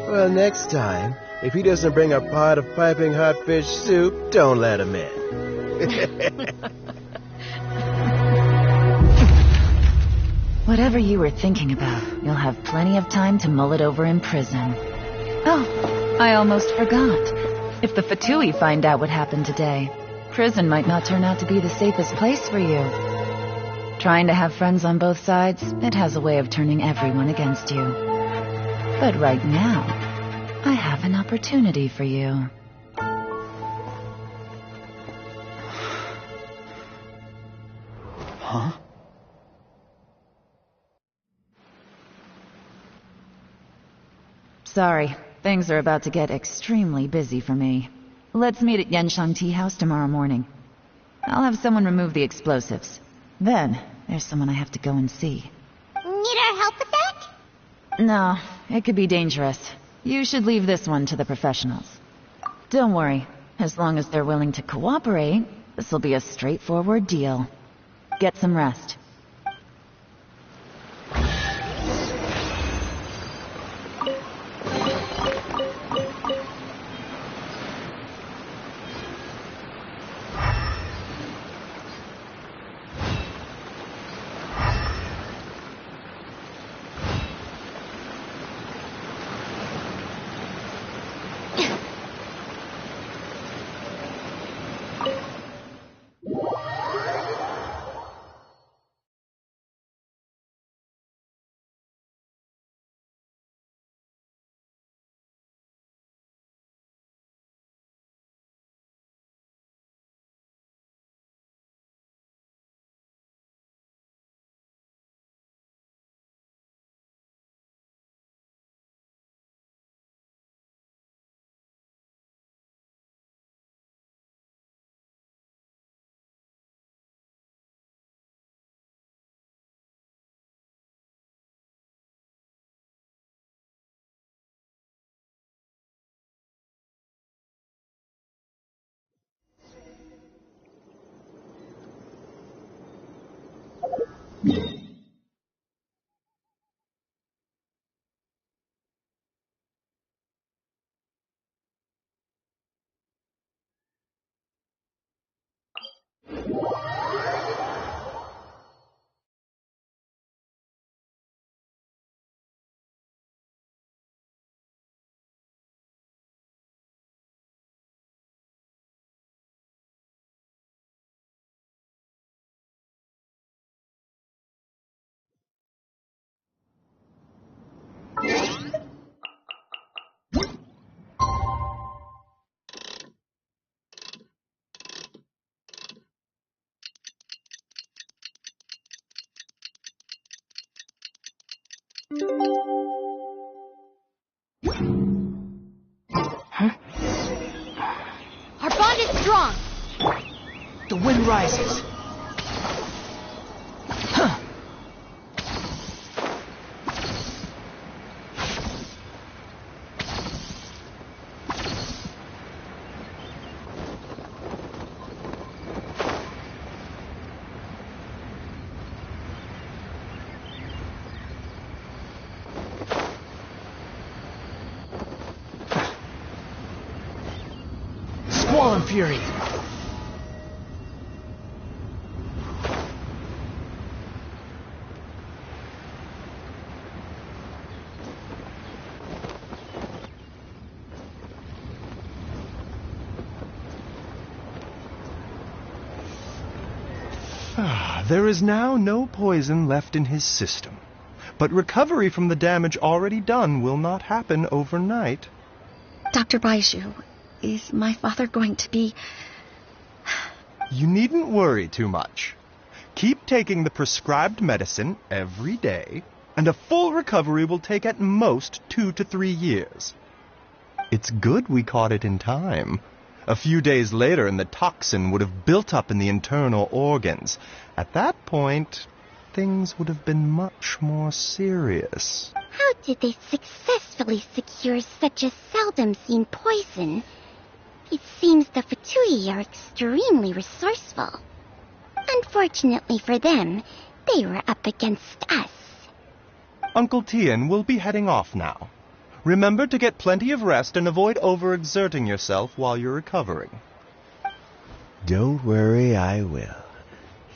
Well, next time, if he doesn't bring a pot of piping hot fish soup, don't let him in. Whatever you were thinking about, you'll have plenty of time to mull it over in prison. Oh, I almost forgot. If the Fatui find out what happened today, prison might not turn out to be the safest place for you. Trying to have friends on both sides, it has a way of turning everyone against you. But right now, I have an opportunity for you. Huh? Sorry, things are about to get extremely busy for me. Let's meet at Yenshang Tea House tomorrow morning. I'll have someone remove the explosives. Then, there's someone I have to go and see. Need our help with that? No, it could be dangerous. You should leave this one to the professionals. Don't worry. As long as they're willing to cooperate, this'll be a straightforward deal. Get some rest. Our bond is strong. The wind rises. Squall and fury. There is now no poison left in his system, but recovery from the damage already done will not happen overnight. Dr. Baiju, is my father going to be... You needn't worry too much. Keep taking the prescribed medicine every day, and a full recovery will take at most 2 to 3 years. It's good we caught it in time. A few days later, and the toxin would have built up in the internal organs. At that point, things would have been much more serious. How did they successfully secure such a seldom-seen poison? It seems the Fatui are extremely resourceful. Unfortunately for them, they were up against us. Uncle Tian will be heading off now. Remember to get plenty of rest and avoid overexerting yourself while you're recovering. Don't worry, I will.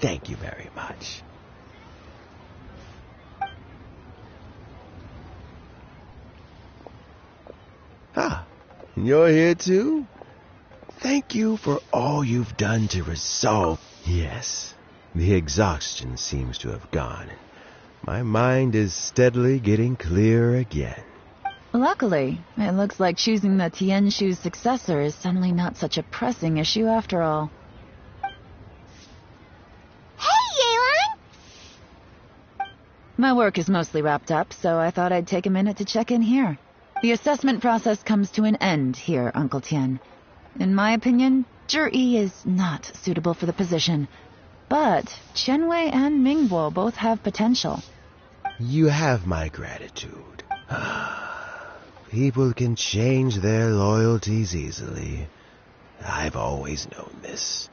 Thank you very much. Ah, you're here too? Thank you for all you've done to resolve. Yes, the exhaustion seems to have gone. My mind is steadily getting clearer again. Luckily, it looks like choosing the Tianshu's successor is suddenly not such a pressing issue after all. Hey, Yelan! My work is mostly wrapped up, so I thought I'd take a minute to check in here. The assessment process comes to an end here, Uncle Tian. In my opinion, Zhi is not suitable for the position, but Qianwei and Mingbo both have potential. You have my gratitude. People can change their loyalties easily. I've always known this.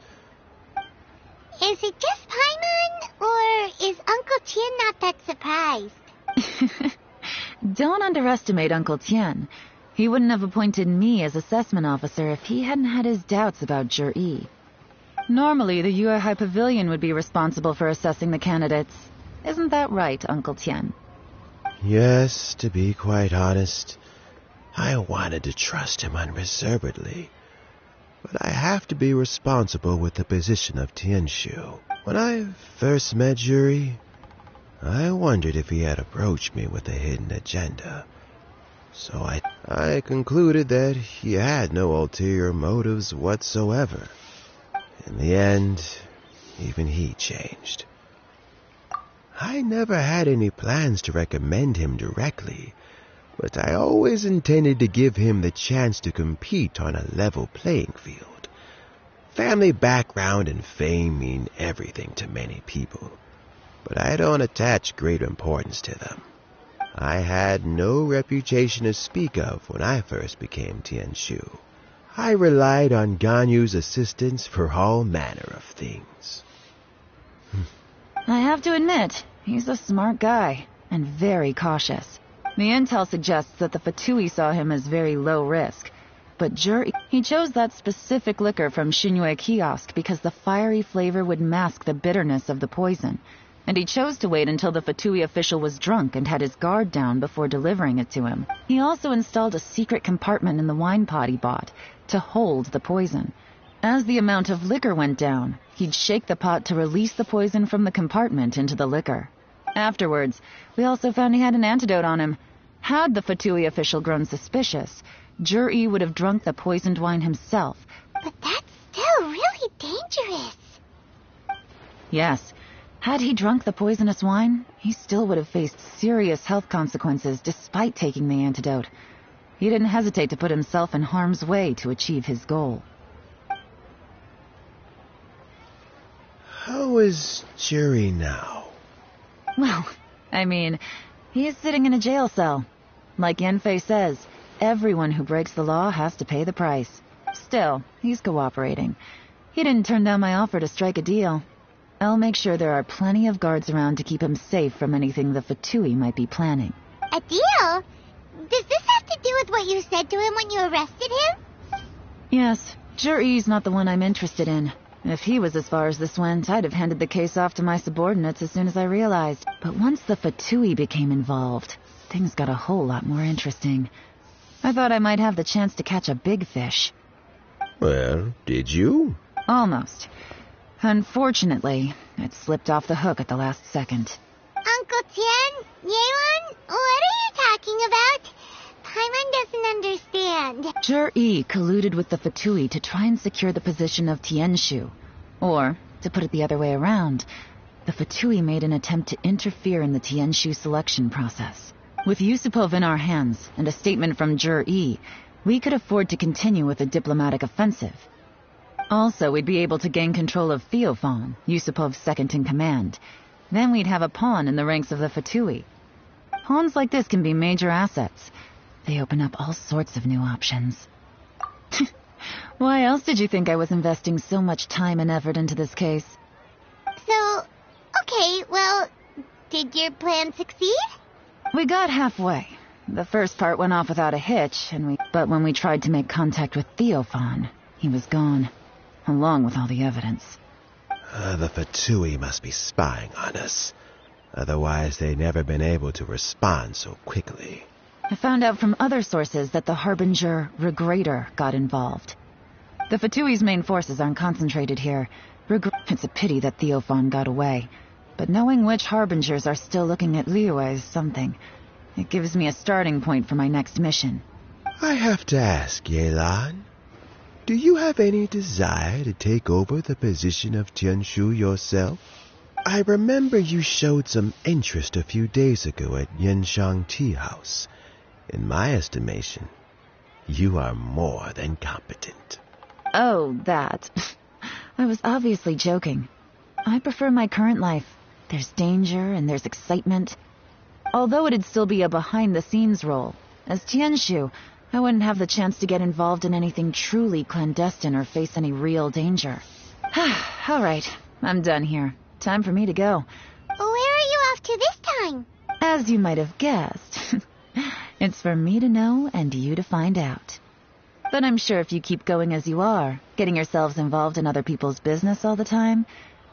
Is it just Paimon, or is Uncle Tian not that surprised? Don't underestimate Uncle Tian. He wouldn't have appointed me as assessment officer if he hadn't had his doubts about Zhi. Normally, the Yuehai Pavilion would be responsible for assessing the candidates. Isn't that right, Uncle Tian? Yes, to be quite honest, I wanted to trust him unreservedly. But I have to be responsible with the position of Tianshu. When I first met Zhi, I wondered if he had approached me with a hidden agenda. So I concluded that he had no ulterior motives whatsoever. In the end, even he changed. I never had any plans to recommend him directly, but I always intended to give him the chance to compete on a level playing field. Family background and fame mean everything to many people, but I don't attach great importance to them. I had no reputation to speak of when I first became Tianshu. I relied on Ganyu's assistance for all manner of things. I have to admit, he's a smart guy, and very cautious. The intel suggests that the Fatui saw him as very low risk, but he chose that specific liquor from Xinyue Kiosk because the fiery flavor would mask the bitterness of the poison, and he chose to wait until the Fatui official was drunk and had his guard down before delivering it to him. He also installed a secret compartment in the wine pot he bought to hold the poison. As the amount of liquor went down, he'd shake the pot to release the poison from the compartment into the liquor. Afterwards, we also found he had an antidote on him. Had the Fatui official grown suspicious, Zhi would have drunk the poisoned wine himself. But that's still really dangerous. Yes. Had he drunk the poisonous wine, he still would have faced serious health consequences despite taking the antidote. He didn't hesitate to put himself in harm's way to achieve his goal. How is Zhi now? Well, I mean, he is sitting in a jail cell. Like Yanfei says, everyone who breaks the law has to pay the price. Still, he's cooperating. He didn't turn down my offer to strike a deal. I'll make sure there are plenty of guards around to keep him safe from anything the Fatui might be planning. A deal? Does this have to do with what you said to him when you arrested him? Yes, Zhi's not the one I'm interested in. If he was as far as this went, I'd have handed the case off to my subordinates as soon as I realized. But once the Fatui became involved, things got a whole lot more interesting. I thought I might have the chance to catch a big fish. Well, did you? Almost. Unfortunately, it slipped off the hook at the last second. Uncle Tien, Yelan, what are you talking about? Paimon doesn't understand. Zhi colluded with the Fatui to try and secure the position of Tianshu. Or, to put it the other way around, the Fatui made an attempt to interfere in the Tianshu selection process. With Yusupov in our hands and a statement from Zhi, we could afford to continue with a diplomatic offensive. Also, we'd be able to gain control of Theophan, Yusupov's second-in-command. Then we'd have a pawn in the ranks of the Fatui. Pawns like this can be major assets. They open up all sorts of new options. Why else did you think I was investing so much time and effort into this case? So, okay, well, did your plan succeed? We got halfway. The first part went off without a hitch, but when we tried to make contact with Theophan, he was gone, along with all the evidence. The Fatui must be spying on us. Otherwise, they'd never been able to respond so quickly. I found out from other sources that the Harbinger Regrator got involved. The Fatui's main forces aren't concentrated here. It's a pity that Theophan got away. But knowing which Harbingers are still looking at Liyue is something. It gives me a starting point for my next mission. I have to ask, Yelan, do you have any desire to take over the position of Tianshu yourself? I remember you showed some interest a few days ago at Yenshang Tea House. In my estimation, you are more than competent. Oh, that. I was obviously joking. I prefer my current life. There's danger and there's excitement. Although it'd still be a behind-the-scenes role, as Tianshu, I wouldn't have the chance to get involved in anything truly clandestine or face any real danger. All right, I'm done here. Time for me to go. Where are you off to this time? As you might have guessed, it's for me to know and you to find out. But I'm sure if you keep going as you are, getting yourselves involved in other people's business all the time,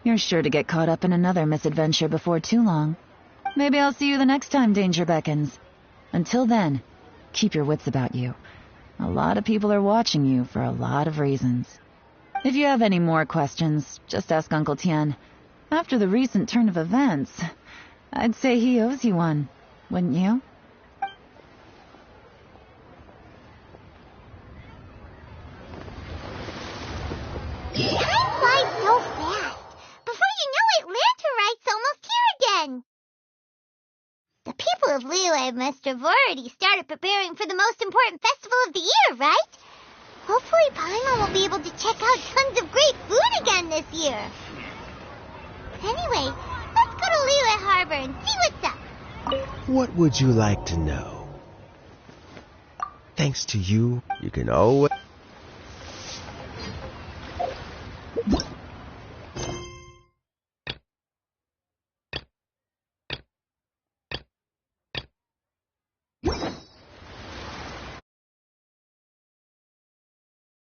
you're sure to get caught up in another misadventure before too long. Maybe I'll see you the next time danger beckons. Until then, keep your wits about you. A lot of people are watching you for a lot of reasons. If you have any more questions, just ask Uncle Tien. After the recent turn of events, I'd say he owes you one, wouldn't you? Time flies so fast. Before you know it, Lanterite's almost here again. The people of Liyue must have already started preparing for the most important festival of the year, right? Hopefully Paimon will be able to check out tons of great food again this year. Anyway, let's go to Liyue Harbor and see what's up. What would you like to know? Thanks to you, you can always...